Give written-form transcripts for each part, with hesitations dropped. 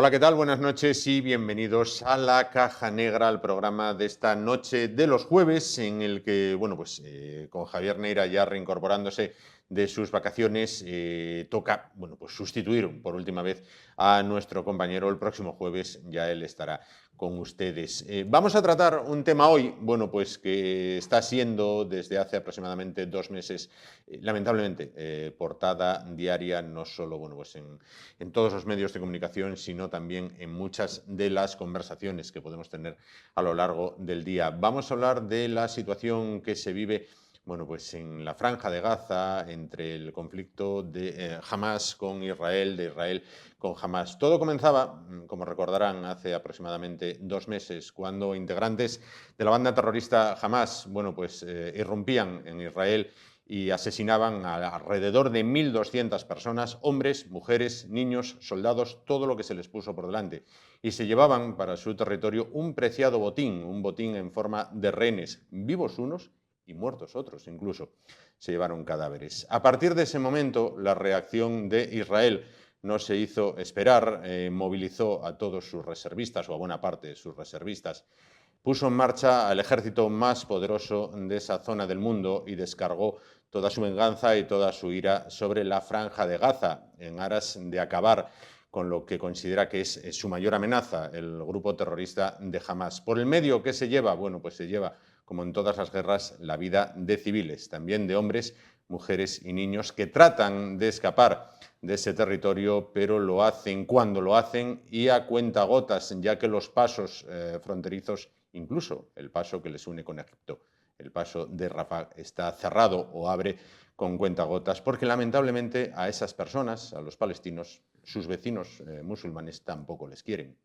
Hola, ¿qué tal? Buenas noches y bienvenidos a La Caja Negra, al programa de esta noche de los jueves, en el que, con Javier Neira ya reincorporándose de sus vacaciones, toca, sustituir por última vez a nuestro compañero el próximo jueves, ya él estará con ustedes. Vamos a tratar un tema hoy, que está siendo desde hace aproximadamente 2 meses, lamentablemente, portada diaria, no solo, en todos los medios de comunicación, sino también en muchas de las conversaciones que podemos tener a lo largo del día. Vamos a hablar de la situación que se vive en la Franja de Gaza, entre el conflicto de Hamas con Israel, de Israel con Hamas. Todo comenzaba, como recordarán, hace aproximadamente 2 meses, cuando integrantes de la banda terrorista Hamas irrumpían en Israel y asesinaban a alrededor de 1.200 personas, hombres, mujeres, niños, soldados, todo lo que se les puso por delante. Y se llevaban para su territorio un preciado botín, un botín en forma de rehenes, vivos unos y muertos otros incluso. Se llevaron cadáveres. A partir de ese momento, la reacción de Israel no se hizo esperar, movilizó a todos sus reservistas, o a buena parte de sus reservistas, puso en marcha al ejército más poderoso de esa zona del mundo y descargó toda su venganza y toda su ira sobre la Franja de Gaza, en aras de acabar con lo que considera que es su mayor amenaza, el grupo terrorista de Hamas. ¿Por el medio que se lleva? Se lleva, como en todas las guerras, la vida de civiles, también de hombres, mujeres y niños que tratan de escapar de ese territorio, pero lo hacen cuando lo hacen y a cuentagotas, ya que los pasos fronterizos, incluso el paso que les une con Egipto, el paso de Rafah, está cerrado o abre con cuentagotas, porque lamentablemente a esas personas, a los palestinos, sus vecinos musulmanes tampoco les quieren.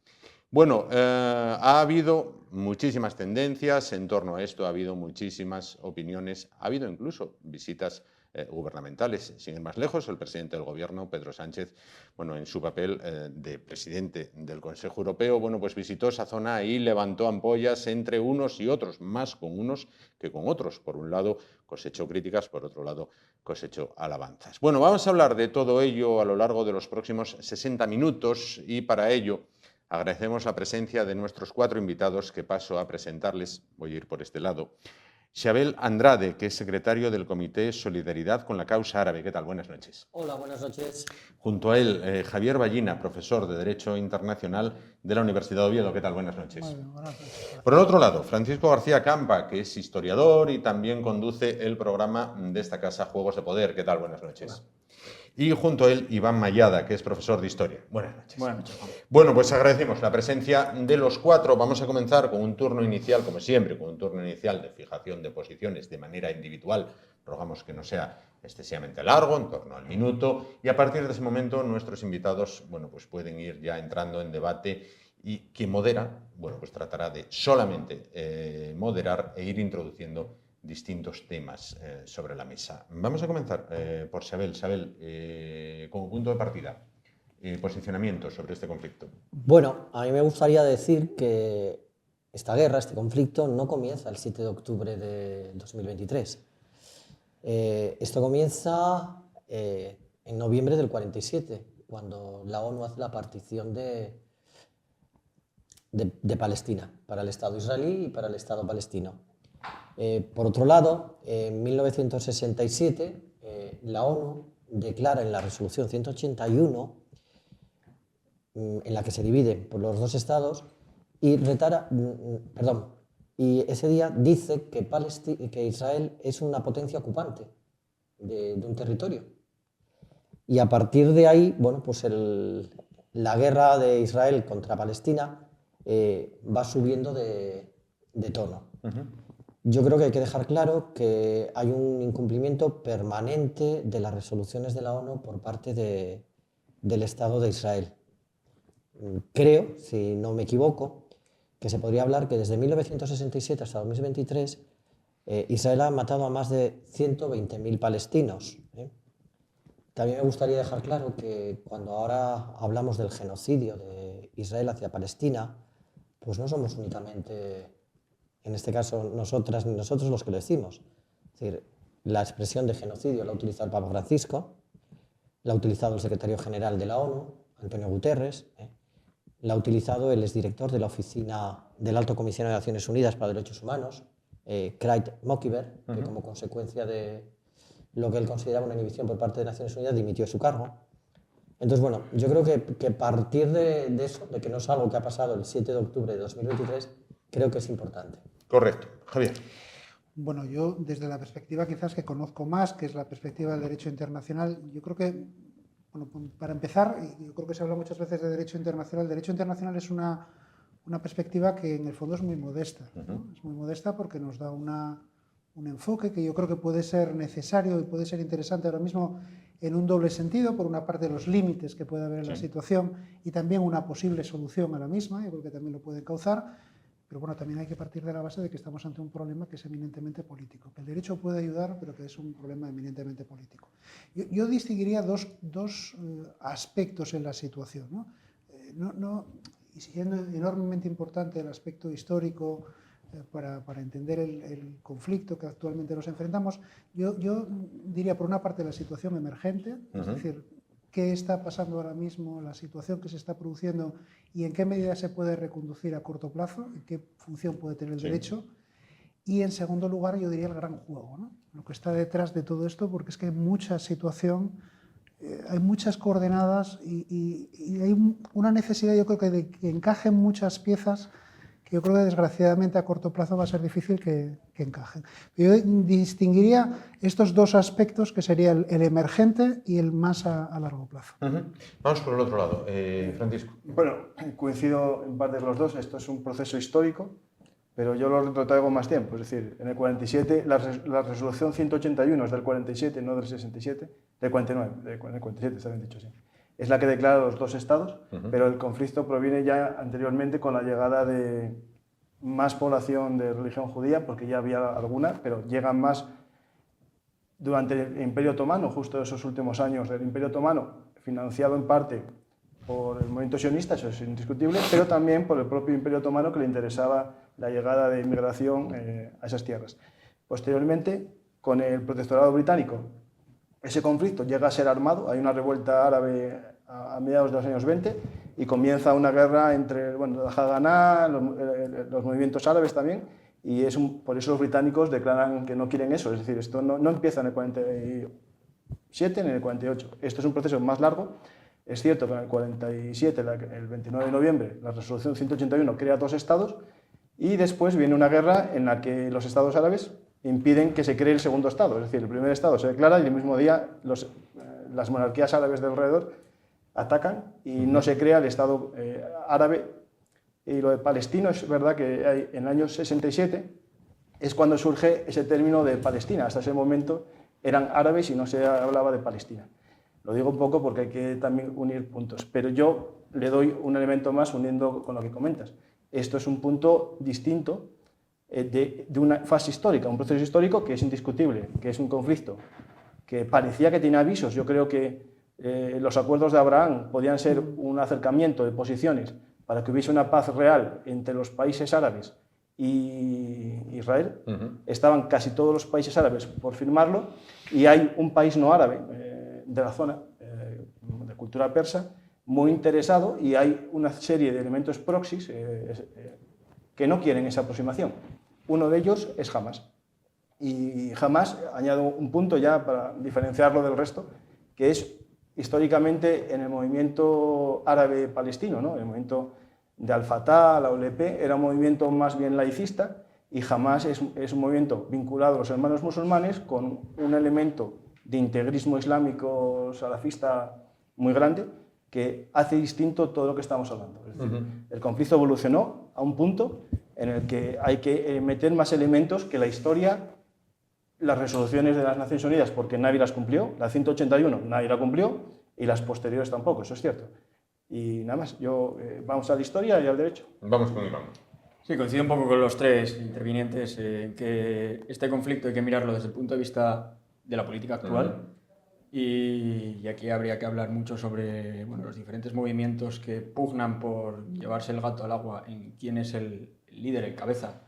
Ha habido muchísimas tendencias en torno a esto, ha habido muchísimas opiniones, ha habido incluso visitas gubernamentales. Sin ir más lejos, el presidente del Gobierno, Pedro Sánchez, en su papel de presidente del Consejo Europeo, visitó esa zona y levantó ampollas entre unos y otros, más con unos que con otros. Por un lado, cosechó críticas, por otro lado, cosechó alabanzas. Vamos a hablar de todo ello a lo largo de los próximos 60 minutos y para ello agradecemos la presencia de nuestros 4 invitados que paso a presentarles. Voy a ir por este lado. Xabel Andrade, que es secretario del Comité Solidaridad con la Causa Árabe. ¿Qué tal? Buenas noches. Hola, buenas noches. Junto a él, Javier Ballina, profesor de Derecho Internacional de la Universidad de Oviedo. ¿Qué tal? Buenas noches. Bueno, buenas noches. Por el otro lado, Francisco García Campa, que es historiador y también conduce el programa de esta casa Juegos de Poder. ¿Qué tal? Buenas noches. Hola. Y junto a él, Iván Mayada, que es profesor de Historia. Buenas noches. Buenas noches, Juan. Bueno, pues agradecemos la presencia de los 4. Vamos a comenzar con un turno inicial, como siempre, con un turno inicial de fijación de posiciones de manera individual. Rogamos que no sea excesivamente largo, en torno al minuto. Y a partir de ese momento, nuestros invitados, pueden ir ya entrando en debate. Y quien modera, tratará de solamente moderar e ir introduciendo distintos temas sobre la mesa. Vamos a comenzar por Xabel. Xabel, como punto de partida, posicionamiento sobre este conflicto. Bueno, a mí me gustaría decir que esta guerra, este conflicto, no comienza el 7 de octubre de 2023. Esto comienza en noviembre del 47, cuando la ONU hace la partición de Palestina para el Estado israelí y para el Estado palestino. Por otro lado, en 1967, la ONU declara en la resolución 181, en la que se divide por los 2 estados, y ese día dice que Israel es una potencia ocupante de un territorio. Y a partir de ahí, la guerra de Israel contra Palestina va subiendo de tono. Yo creo que hay que dejar claro que hay un incumplimiento permanente de las resoluciones de la ONU por parte del Estado de Israel. Creo, si no me equivoco, que se podría hablar que desde 1967 hasta 2023 Israel ha matado a más de 120.000 palestinos. También me gustaría dejar claro que cuando ahora hablamos del genocidio de Israel hacia Palestina, pues no somos únicamente, en este caso, nosotras ni nosotros los que lo decimos. Es decir, la expresión de genocidio la ha utilizado el Papa Francisco, la ha utilizado el secretario general de la ONU, Antonio Guterres, la ha utilizado el exdirector de la Oficina del Alto Comisionado de Naciones Unidas para Derechos Humanos, Craig Mokhiber, que como consecuencia de lo que él consideraba una inhibición por parte de Naciones Unidas dimitió de su cargo. Entonces, bueno, yo creo que partir de eso, de que no es algo que ha pasado el 7 de octubre de 2023, creo que es importante. Correcto. Javier. Bueno, yo desde la perspectiva quizás que conozco más, que es la perspectiva del derecho internacional, yo creo que, bueno, para empezar, yo creo que se habla muchas veces de derecho internacional. El derecho internacional es una perspectiva que en el fondo es muy modesta, ¿no? Es muy modesta porque nos da un enfoque que yo creo que puede ser necesario y puede ser interesante ahora mismo en un doble sentido. Por una parte, los límites que puede haber en la situación y también una posible solución a la misma, yo creo que también lo puede causar. Pero bueno, también hay que partir de la base de que estamos ante un problema que es eminentemente político, que el derecho puede ayudar, pero que es un problema eminentemente político. Yo distinguiría dos aspectos en la situación, ¿no? Y siendo enormemente importante el aspecto histórico para entender el conflicto que actualmente nos enfrentamos, yo diría por una parte la situación emergente, es decir, qué está pasando ahora mismo, la situación que se está produciendo y en qué medida se puede reconducir a corto plazo, en qué función puede tener el derecho. Y en segundo lugar, yo diría el gran juego, ¿no? Lo que está detrás de todo esto, porque es que hay mucha situación, hay muchas coordenadas y hay una necesidad, yo creo que de que encajen muchas piezas que yo creo que desgraciadamente a corto plazo va a ser difícil que encajen. Yo distinguiría estos dos aspectos, que sería el emergente y el más a largo plazo. Vamos por el otro lado. Francisco. Bueno, coincido en parte con los dos. Esto es un proceso histórico, pero yo lo traigo más tiempo. Es decir, en el 47, la resolución 181 es del 47, no del 67, del 49, del 47, está bien dicho así. Es la que declara los dos estados, pero el conflicto proviene ya anteriormente con la llegada de más población de religión judía, porque ya había alguna, pero llegan más durante el Imperio Otomano, justo esos últimos años del Imperio Otomano, financiado en parte por el movimiento sionista, eso es indiscutible, pero también por el propio Imperio Otomano, que le interesaba la llegada de inmigración a esas tierras. Posteriormente, con el protectorado británico, ese conflicto llega a ser armado, hay una revuelta árabe a mediados de los años 20 y comienza una guerra entre la Haganá, los movimientos árabes también, y por eso los británicos declaran que no quieren eso, es decir, esto no empieza en el 47 ni en el 48, esto es un proceso más largo. Es cierto que en el 47, el 29 de noviembre, la resolución 181 crea dos estados y después viene una guerra en la que los estados árabes impiden que se cree el segundo estado, es decir, el primer estado se declara y el mismo día las monarquías árabes de alrededor atacan y no se crea el estado árabe. Y lo de palestino es verdad que en el año 67 es cuando surge ese término de Palestina. Hasta ese momento eran árabes y no se hablaba de Palestina. Lo digo un poco porque hay que también unir puntos, pero yo le doy un elemento más uniendo con lo que comentas. Esto es un punto distinto de una fase histórica, un proceso histórico que es indiscutible, que es un conflicto que parecía que tenía avisos. Yo creo que los acuerdos de Abraham podían ser un acercamiento de posiciones para que hubiese una paz real entre los países árabes y Israel. Estaban casi todos los países árabes por firmarlo y hay un país no árabe de la zona, de cultura persa, muy interesado, y hay una serie de elementos proxies que no quieren esa aproximación. Uno de ellos es Hamás. Y Hamás, añado un punto ya para diferenciarlo del resto, que es históricamente en el movimiento árabe palestino, ¿no? El movimiento de Al-Fatah, la OLP, era un movimiento más bien laicista, y Hamás es un movimiento vinculado a los hermanos musulmanes con un elemento de integrismo islámico salafista muy grande, que hace distinto todo lo que estamos hablando. Es decir, el conflicto evolucionó a un punto en el que hay que meter más elementos que la historia, las resoluciones de las Naciones Unidas, porque nadie las cumplió, la 181 nadie la cumplió, y las posteriores tampoco, eso es cierto. Y nada más, vamos a la historia y al derecho. Vamos con Iván. Sí, coincido un poco con los tres intervinientes en que este conflicto hay que mirarlo desde el punto de vista de la política actual. Y aquí habría que hablar mucho sobre los diferentes movimientos que pugnan por llevarse el gato al agua en quién es el líder, el cabeza,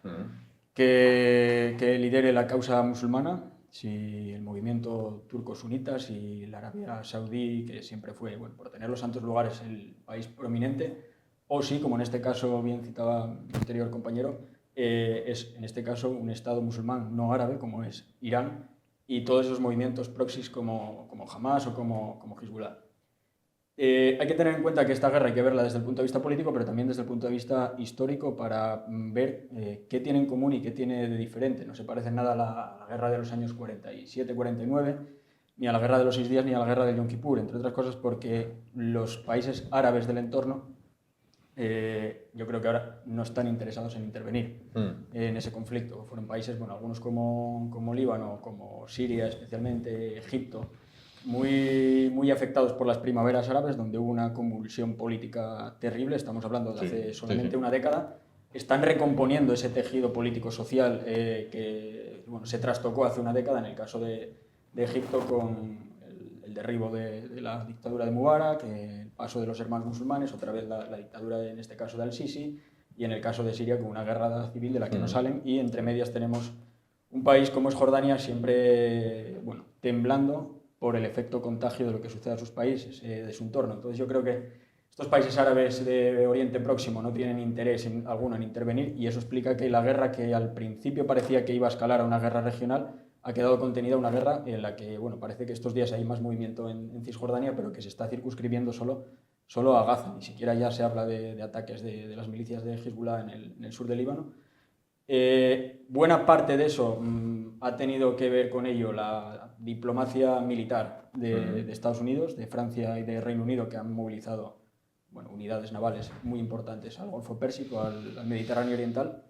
que lidere la causa musulmana, si el movimiento turco-sunita, si la Arabia Saudí, que siempre fue, por tener los santos lugares, el país prominente, o si, como en este caso bien citaba mi anterior compañero, es en este caso un Estado musulmán no árabe como es Irán y todos esos movimientos proxies como Hamas o como Hezbollah. Hay que tener en cuenta que esta guerra hay que verla desde el punto de vista político, pero también desde el punto de vista histórico para ver qué tiene en común y qué tiene de diferente. No se parece en nada a la guerra de los años 47-49, ni a la guerra de los 6 días, ni a la guerra de Yom Kippur, entre otras cosas porque los países árabes del entorno yo creo que ahora no están interesados en intervenir en ese conflicto. Fueron países, bueno, algunos como Líbano, como Siria especialmente, Egipto, muy afectados por las primaveras árabes, donde hubo una convulsión política terrible, estamos hablando de hace solamente una década. Están recomponiendo ese tejido político-social que bueno, se trastocó hace una década, en el caso de Egipto con el derribo de la dictadura de Mubarak, el paso de los hermanos musulmanes, otra vez la dictadura en este caso de Al-Sisi, y en el caso de Siria con una guerra civil de la que no salen, y entre medias tenemos un país como es Jordania siempre bueno, temblando por el efecto contagio de lo que sucede a sus países, de su entorno. Entonces yo creo que estos países árabes de Oriente Próximo no tienen interés alguno en intervenir y eso explica que la guerra que al principio parecía que iba a escalar a una guerra regional ha quedado contenida a una guerra en la que bueno, parece que estos días hay más movimiento en Cisjordania, pero que se está circunscribiendo solo a Gaza. Ni siquiera ya se habla de ataques de las milicias de Hezbollah en el sur del Líbano. Buena parte de eso ha tenido que ver con ello la diplomacia militar de Estados Unidos, de Francia y de Reino Unido, que han movilizado bueno, unidades navales muy importantes al Golfo Pérsico, al Mediterráneo Oriental.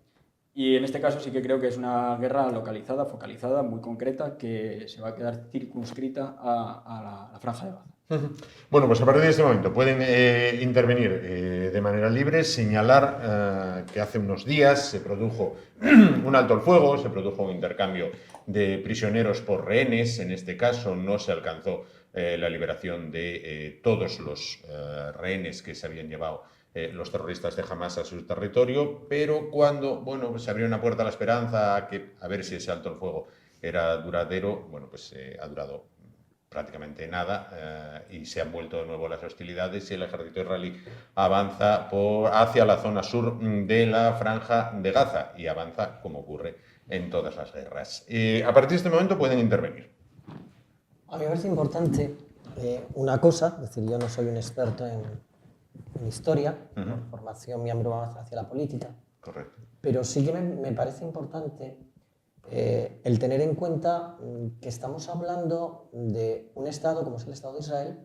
Y en este caso sí que creo que es una guerra localizada, focalizada, muy concreta, que se va a quedar circunscrita a la Franja de Gaza. Bueno, pues a partir de este momento pueden intervenir de manera libre, señalar que hace unos días se produjo un alto el fuego, se produjo un intercambio de prisioneros por rehenes, en este caso no se alcanzó la liberación de todos los rehenes que se habían llevado los terroristas de Hamas a su territorio, pero cuando bueno, pues se abrió una puerta a la esperanza a ver si ese alto el fuego era duradero, bueno, pues ha durado prácticamente nada y se han vuelto de nuevo las hostilidades y el ejército israelí avanza hacia la zona sur de la Franja de Gaza y avanza como ocurre en todas las guerras. A partir de este momento pueden intervenir. A mí me parece importante una cosa, es decir, yo no soy un experto en historia, por formación miembro más hacia la política, correcto, pero sí que me parece importante el tener en cuenta que estamos hablando de un Estado como es el Estado de Israel,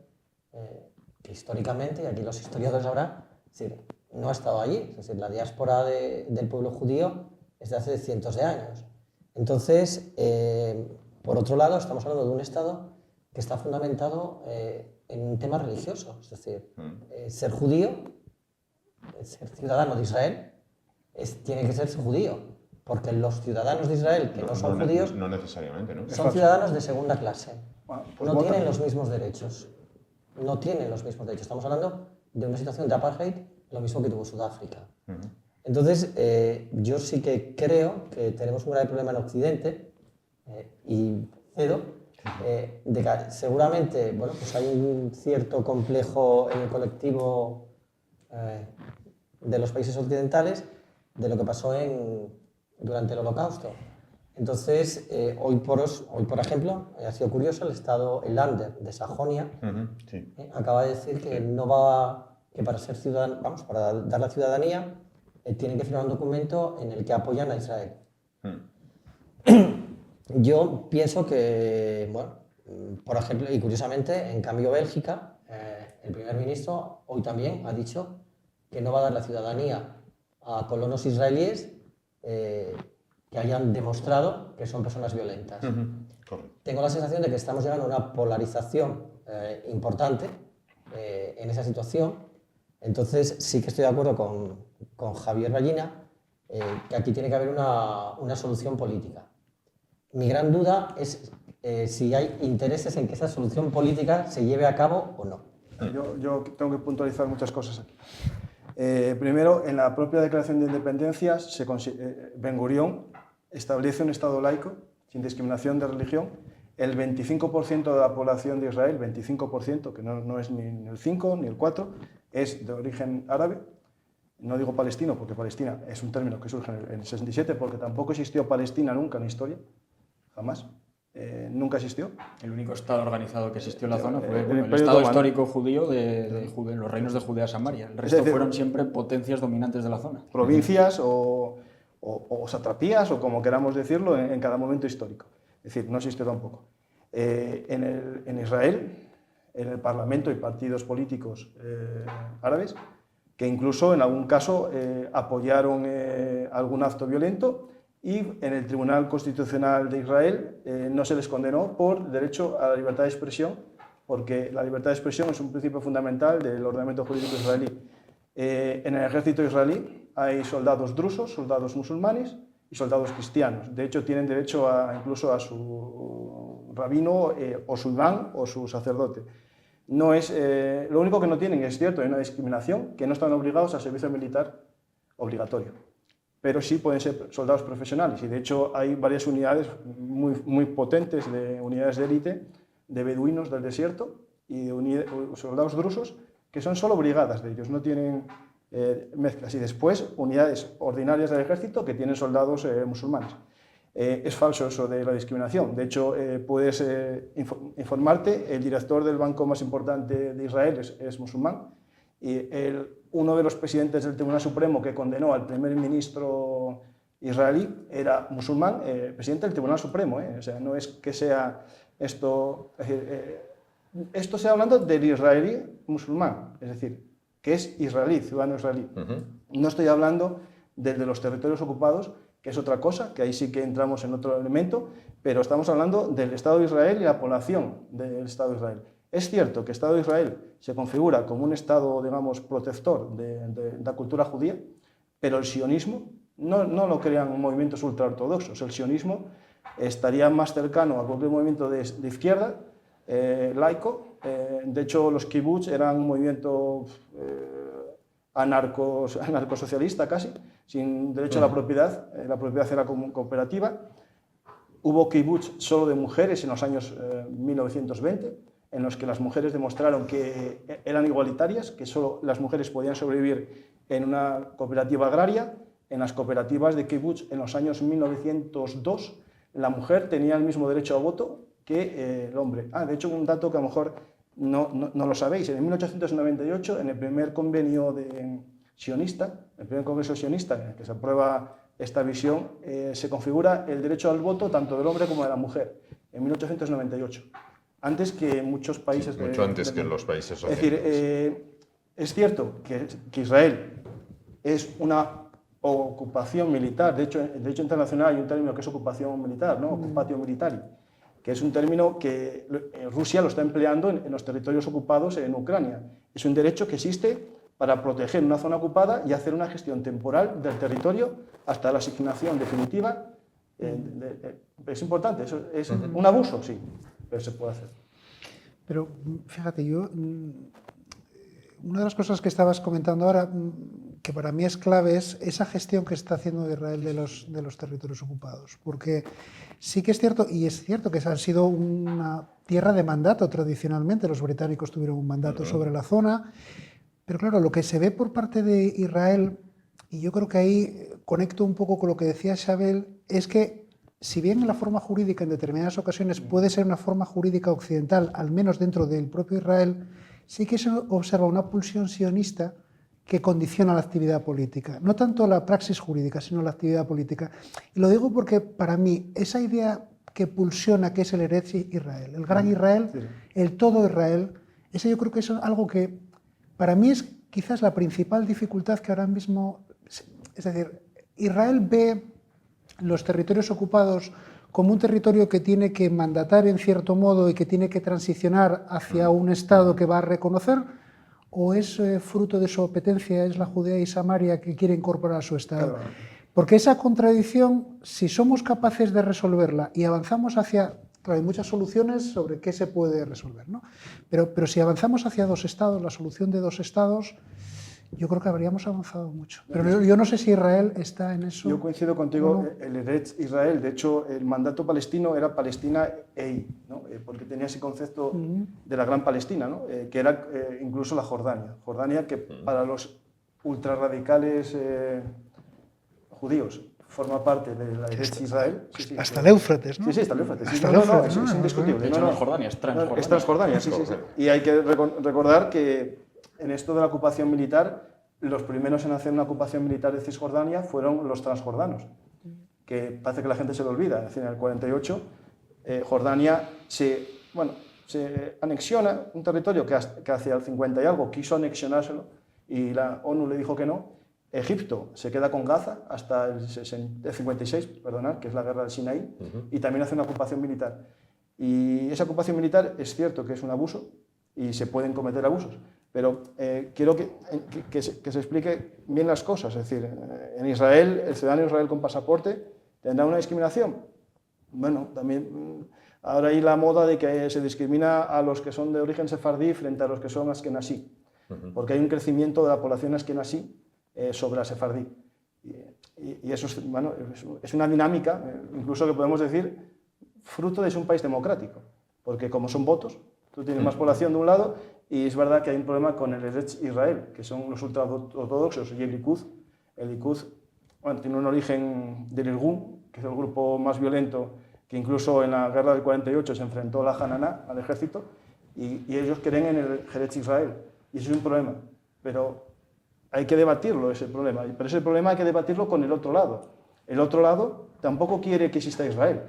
que históricamente, y aquí los historiadores habrá, es decir, no ha estado allí, es decir, la diáspora del pueblo judío es de hace cientos de años. Entonces, por otro lado, estamos hablando de un Estado que está fundamentado en un tema religioso, es decir, ser judío, ser ciudadano de Israel, tiene que ser judío. Porque los ciudadanos de Israel que no son judíos no necesariamente, ¿no? son ciudadanos de segunda clase. Bueno, pues no tienen los mismos derechos. No tienen los mismos derechos. Estamos hablando de una situación de apartheid, lo mismo que tuvo Sudáfrica. Entonces, yo sí que creo que tenemos un grave problema en Occidente y cedo de que seguramente bueno, pues hay un cierto complejo en el colectivo de los países occidentales de lo que pasó durante el Holocausto. Entonces, hoy por ejemplo, ha sido curioso, el Länder de Sajonia acaba de decir que que para ser ciudadano, para dar la ciudadanía, tienen que firmar un documento en el que apoyan a Israel. Yo pienso que, bueno, por ejemplo, y curiosamente, en cambio Bélgica, el primer ministro hoy también ha dicho que no va a dar la ciudadanía a colonos israelíes que hayan demostrado que son personas violentas. Tengo la sensación de que estamos llegando a una polarización importante en esa situación. Entonces sí que estoy de acuerdo con Javier Ballina que aquí tiene que haber una solución política. Mi gran duda es si hay intereses en que esa solución política se lleve a cabo o no. Yo tengo que puntualizar muchas cosas aquí. Primero, en la propia Declaración de Independencia, Ben Gurión establece un Estado laico, sin discriminación de religión. El 25% de la población de Israel, 25%, que no es ni el 5 ni el 4, es de origen árabe. no digo palestino porque Palestina es un término que surge en el 67, porque tampoco existió Palestina nunca en la historia, jamás. Nunca existió. El único estado organizado que existió en la zona fue el Imperio estado Otomano. histórico judío de los reinos de Judea Samaria. El resto fueron siempre potencias dominantes de la zona. Provincias o satrapías, o como queramos decirlo, en cada momento histórico. Es decir, no existió tampoco. En Israel, en el Parlamento hay partidos políticos árabes que incluso en algún caso apoyaron algún acto violento, y en el Tribunal Constitucional de Israel no se les condenó por derecho a la libertad de expresión, porque la libertad de expresión es un principio fundamental del ordenamiento jurídico israelí. En el ejército israelí hay soldados drusos, soldados musulmanes y soldados cristianos. De hecho, tienen derecho incluso a su rabino o su imán o su sacerdote. No es, lo único que no tienen, es cierto, hay una discriminación, que no están obligados al servicio militar obligatorio, pero sí pueden ser soldados profesionales, y de hecho hay varias unidades muy potentes, de unidades de élite, de beduinos del desierto y de soldados drusos, que son solo brigadas de ellos, no tienen mezclas, y después unidades ordinarias del ejército que tienen soldados musulmanes. Es falso eso de la discriminación. De hecho, puedes informarte, el director del banco más importante de Israel es musulmán, y uno de los presidentes del Tribunal Supremo que condenó al primer ministro israelí era musulmán, presidente del Tribunal Supremo. O sea, no es que sea esto... esto se está hablando del israelí musulmán, es decir, que es israelí, ciudadano israelí. No estoy hablando del de los territorios ocupados, que es otra cosa, que ahí sí que entramos en otro elemento, pero estamos hablando del Estado de Israel y la población del Estado de Israel. Es cierto que el Estado de Israel se configura como un Estado, digamos, protector de la cultura judía, pero el sionismo no lo crean movimientos ultraortodoxos. El sionismo estaría más cercano a cualquier movimiento de izquierda, laico. De hecho, los kibbutz eran un movimiento anarcosocialista casi, sin derecho a la propiedad era cooperativa. Hubo kibbutz solo de mujeres en los años 1920, en los que las mujeres demostraron que eran igualitarias, que solo las mujeres podían sobrevivir en una cooperativa agraria. En las cooperativas de kibbutz en los años 1902, la mujer tenía el mismo derecho a voto que el hombre. De hecho, un dato que a lo mejor no lo sabéis, en 1898, en el primer convenio sionista, el primer congreso sionista en el que se aprueba esta visión, se configura el derecho al voto tanto del hombre como de la mujer, en 1898. Antes que en muchos países... Sí, mucho antes que en los países occidentales. Es decir, es cierto que Israel es una ocupación militar. De hecho, en el derecho internacional hay un término que es ocupación militar, ¿no? Occupatio militari, que es un término que Rusia lo está empleando en los territorios ocupados en Ucrania. Es un derecho que existe para proteger una zona ocupada y hacer una gestión temporal del territorio hasta la asignación definitiva. Es importante, eso es un abuso, sí, pero se puede hacer. Pero fíjate, una de las cosas que estabas comentando ahora, que para mí es clave, es esa gestión que está haciendo Israel de los territorios ocupados. Porque sí que es cierto, y es cierto que han sido una tierra de mandato tradicionalmente, los británicos tuvieron un mandato sobre la zona, pero claro, lo que se ve por parte de Israel, y yo creo que ahí conecto un poco con lo que decía Xabel, es que si bien la forma jurídica en determinadas ocasiones puede ser una forma jurídica occidental, al menos dentro del propio Israel, sí que se observa una pulsión sionista que condiciona la actividad política. No tanto la praxis jurídica, sino la actividad política. Y lo digo porque para mí esa idea que pulsiona, que es el Eretz Israel, el gran Israel, el todo Israel, ese yo creo que es algo que para mí es quizás la principal dificultad que ahora mismo... Es decir, Israel ve los territorios ocupados como un territorio que tiene que mandatar en cierto modo y que tiene que transicionar hacia un Estado que va a reconocer, o es fruto de su apetencia, es la Judea y Samaria que quiere incorporar a su Estado. Claro. Porque esa contradicción, si somos capaces de resolverla y avanzamos hacia... Claro, hay muchas soluciones sobre qué se puede resolver, ¿no? Pero si avanzamos hacia dos Estados, la solución de dos Estados, yo creo que habríamos avanzado mucho. Pero yo no sé si Israel está en eso. Yo coincido contigo, el Eretz Israel. De hecho, el mandato palestino era Palestina EI, ¿no? Porque tenía ese concepto de la Gran Palestina, ¿no? Que era incluso la Jordania. Jordania, que para los ultrarradicales judíos forma parte de la Eretz Israel. Sí, hasta el Éufrates, ¿no? Sí, hasta el Éufrates. Hasta Sí, el Éufrates, es indiscutible. De hecho, no es Jordania, es Transjordania. Es Transjordania, sí. Y hay que recordar que en esto de la ocupación militar, los primeros en hacer una ocupación militar de Cisjordania fueron los transjordanos, que parece que la gente se lo olvida. Es decir, en el 48, Jordania se anexiona un territorio que hacia el 50 y algo quiso anexionárselo y la ONU le dijo que no. Egipto se queda con Gaza hasta el 56, que es la guerra del Sinaí, y también hace una ocupación militar. Y esa ocupación militar es cierto que es un abuso y se pueden cometer abusos, pero quiero que se explique bien las cosas. Es decir, en Israel, el ciudadano de Israel con pasaporte tendrá una discriminación. Bueno, también ahora hay la moda de que se discrimina a los que son de origen sefardí frente a los que son askenazí, porque hay un crecimiento de la población askenazí sobre la sefardí. Y eso es una dinámica, incluso que podemos decir, fruto de ser un país democrático, porque como son votos, tú tienes más población de un lado, y es verdad que hay un problema con el Eretz Israel, que son los ultraortodoxos, y el Likud. El Likud tiene un origen del Irgun, que es el grupo más violento, que incluso en la guerra del 48 se enfrentó a la Hananá, al ejército, y ellos creen en el Eretz Israel, y eso es un problema. Pero hay que debatirlo, ese problema. Pero ese problema hay que debatirlo con el otro lado. El otro lado tampoco quiere que exista Israel.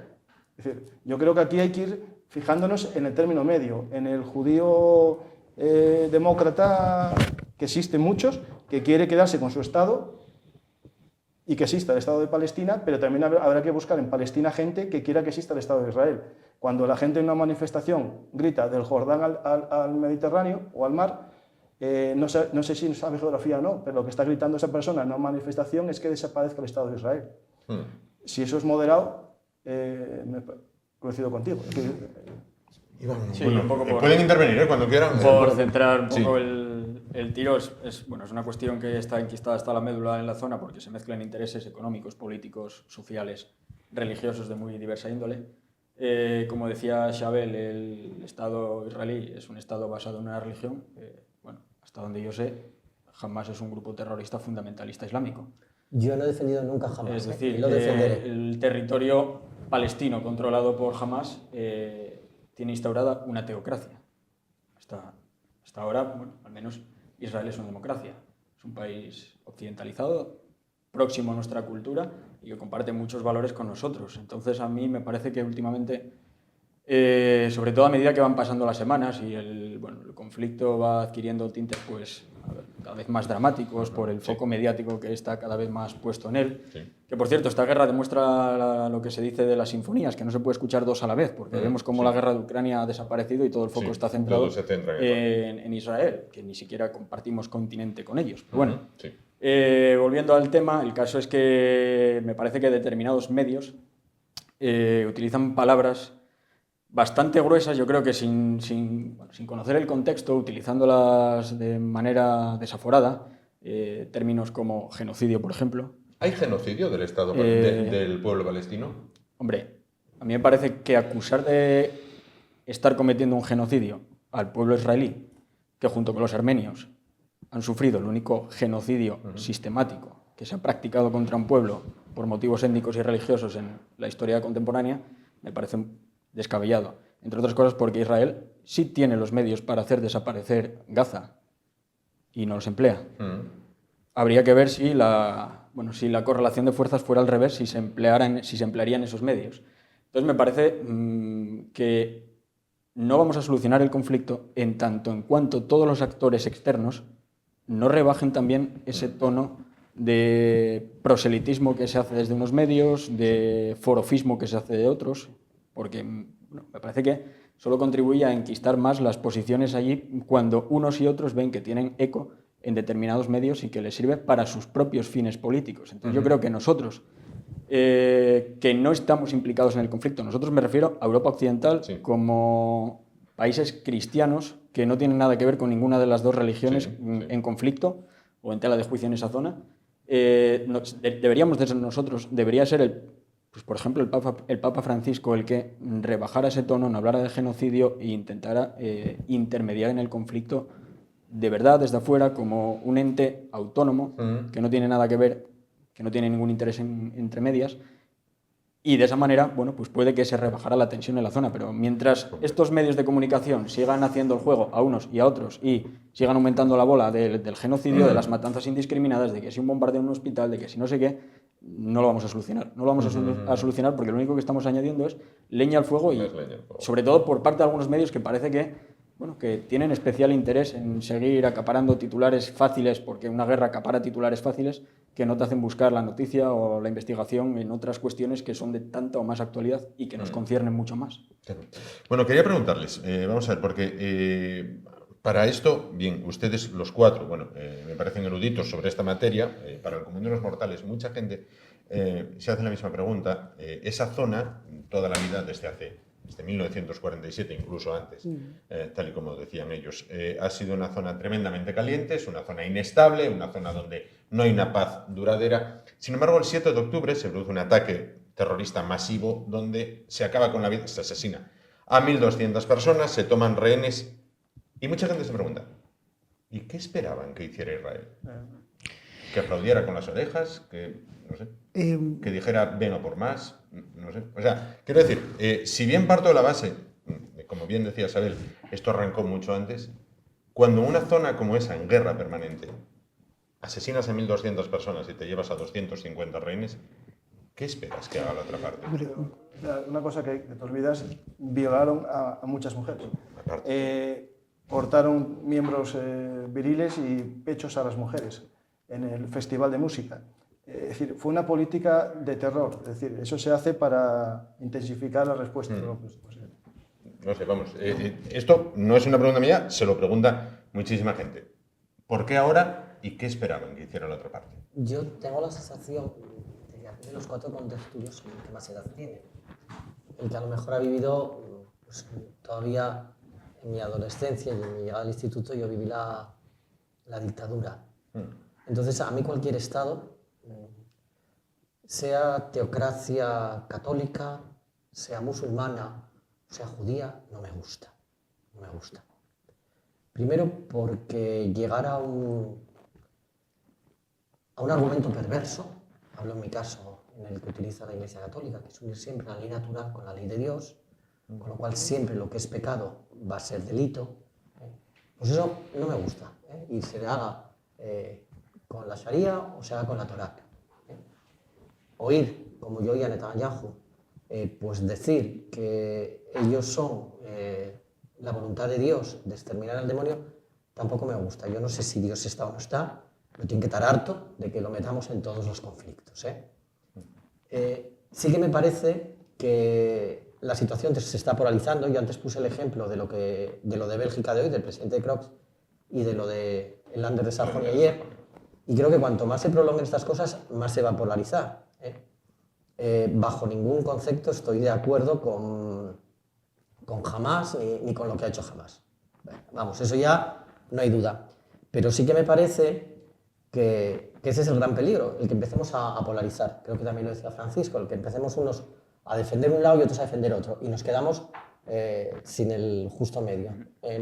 Es decir, yo creo que aquí hay que ir fijándonos en el término medio, en el judío demócrata, que existen muchos, que quiere quedarse con su Estado y que exista el Estado de Palestina, pero también habrá que buscar en Palestina gente que quiera que exista el Estado de Israel. Cuando la gente en una manifestación grita del Jordán al Mediterráneo o al mar, no sé si sabe geografía o no, pero lo que está gritando esa persona en una manifestación es que desaparezca el Estado de Israel. Si eso es moderado, coincido contigo. Sí, un poco pueden intervenir cuando quieran. Por centrar un poco el tiro, es una cuestión que está enquistada hasta la médula en la zona porque se mezclan intereses económicos, políticos, sociales, religiosos de muy diversa índole. Como decía Xabel, el Estado israelí es un Estado basado en una religión. Hasta donde yo sé, Hamas es un grupo terrorista fundamentalista islámico. Yo no he defendido nunca Hamas, Es decir, lo defenderé. el territorio palestino controlado por Hamas tiene instaurada una teocracia. Hasta ahora, al menos Israel es una democracia. Es un país occidentalizado, próximo a nuestra cultura y que comparte muchos valores con nosotros. Entonces, a mí me parece que últimamente, sobre todo a medida que van pasando las semanas y el conflicto va adquiriendo tintes cada vez más dramáticos por el foco mediático que está cada vez más puesto en él. Sí. Que, por cierto, esta guerra demuestra lo que se dice de las sinfonías, que no se puede escuchar dos a la vez, porque vemos cómo la guerra de Ucrania ha desaparecido y todo el foco está centrado en Israel, que ni siquiera compartimos continente con ellos. Pero bueno, volviendo al tema, el caso es que me parece que determinados medios utilizan palabras bastante gruesas, yo creo que sin conocer el contexto, utilizándolas de manera desaforada, términos como genocidio, por ejemplo. ¿Hay genocidio del Estado del pueblo palestino? Hombre, a mí me parece que acusar de estar cometiendo un genocidio al pueblo israelí, que junto con los armenios han sufrido el único genocidio sistemático que se ha practicado contra un pueblo por motivos étnicos y religiosos en la historia contemporánea, me parece descabellado. Entre otras cosas porque Israel sí tiene los medios para hacer desaparecer Gaza y no los emplea. Habría que ver si la correlación de fuerzas fuera al revés, si se emplearían esos medios. Entonces me parece que no vamos a solucionar el conflicto en tanto en cuanto todos los actores externos no rebajen también ese tono de proselitismo que se hace desde unos medios, de forofismo que se hace de otros, porque me parece que solo contribuye a enquistar más las posiciones allí cuando unos y otros ven que tienen eco en determinados medios y que les sirve para sus propios fines políticos. Entonces yo creo que nosotros, que no estamos implicados en el conflicto, nosotros me refiero a Europa Occidental como países cristianos que no tienen nada que ver con ninguna de las dos religiones en conflicto o en tela de juicio en esa zona, deberíamos de ser nosotros, debería ser por ejemplo, el Papa Francisco el que rebajara ese tono, no hablara de genocidio e intentara intermediar en el conflicto de verdad desde afuera como un ente autónomo que no tiene nada que ver, que no tiene ningún interés entre medias. Y de esa manera, bueno, pues puede que se rebajara la tensión en la zona, pero mientras estos medios de comunicación sigan haciendo el juego a unos y a otros y sigan aumentando la bola del genocidio, de las matanzas indiscriminadas, de que si un bombardeo en un hospital, de que si no sé qué, no lo vamos a solucionar. No lo vamos a solucionar porque lo único que estamos añadiendo es leña al fuego y sobre todo por parte de algunos medios que parece que, bueno, que tienen especial interés en seguir acaparando titulares fáciles, porque una guerra acapara titulares fáciles que no te hacen buscar la noticia o la investigación en otras cuestiones que son de tanta o más actualidad y que nos conciernen mucho más. Bueno, quería preguntarles, vamos a ver, porque para esto, bien, ustedes los cuatro, bueno, me parecen eruditos sobre esta materia, para el común de los mortales, mucha gente se hace la misma pregunta. Esa zona, toda la vida, desde 1947, incluso antes, tal y como decían ellos, ha sido una zona tremendamente caliente, es una zona inestable, una zona donde no hay una paz duradera. Sin embargo, el 7 de octubre se produce un ataque terrorista masivo donde se acaba con la vida, se asesina a 1.200 personas, se toman rehenes y mucha gente se pregunta, ¿y qué esperaban que hiciera Israel? Que aplaudiera con las orejas, que, no sé, que dijera ven a por más, no sé. O sea, quiero decir, si bien parto de la base, como bien decía Isabel, esto arrancó mucho antes, cuando una zona como esa, en guerra permanente, asesinas a 1.200 personas y te llevas a 250 rehenes, ¿qué esperas que haga la otra parte? Una cosa que te olvidas, violaron a muchas mujeres. Cortaron miembros viriles y pechos a las mujeres en el festival de música. Es decir, fue una política de terror. Es decir, eso se hace para intensificar la respuesta. No sé, vamos, esto no es una pregunta mía, se lo pregunta muchísima gente. ¿Por qué ahora y qué esperaban que hiciera la otra parte? Yo tengo la sensación de los cuatro contertulios el que más edad tiene. El que a lo mejor ha vivido, pues, todavía en mi adolescencia y en mi llegada al instituto, yo viví la dictadura. Entonces, a mí cualquier estado, sea teocracia católica, sea musulmana, sea judía, no me gusta. No me gusta. Primero porque llegar a un argumento perverso, hablo en mi caso en el que utiliza la Iglesia Católica, que es unir siempre la ley natural con la ley de Dios, con lo cual siempre lo que es pecado va a ser delito, pues eso no me gusta, y se haga con la Sharia o se haga con la Torá. Oír, como yo oía a Netanyahu, pues decir que ellos son la voluntad de Dios de exterminar al demonio, tampoco me gusta. Yo no sé si Dios está o no está, pero tiene que estar harto de que lo metamos en todos los conflictos. Sí que me parece que la situación se está polarizando. Yo antes puse el ejemplo de lo de Bélgica de hoy, del presidente Krops, y de lo de el Länder de Sajonia ayer, y creo que cuanto más se prolonguen estas cosas, más se va a polarizar. Bajo ningún concepto estoy de acuerdo con Hamás ni con lo que ha hecho Hamás. Vamos, eso ya no hay duda. Pero sí que me parece que ese es el gran peligro, el que empecemos a polarizar. Creo que también lo decía Francisco, el que empecemos unos a defender un lado y otros a defender otro. Y nos quedamos sin el justo medio.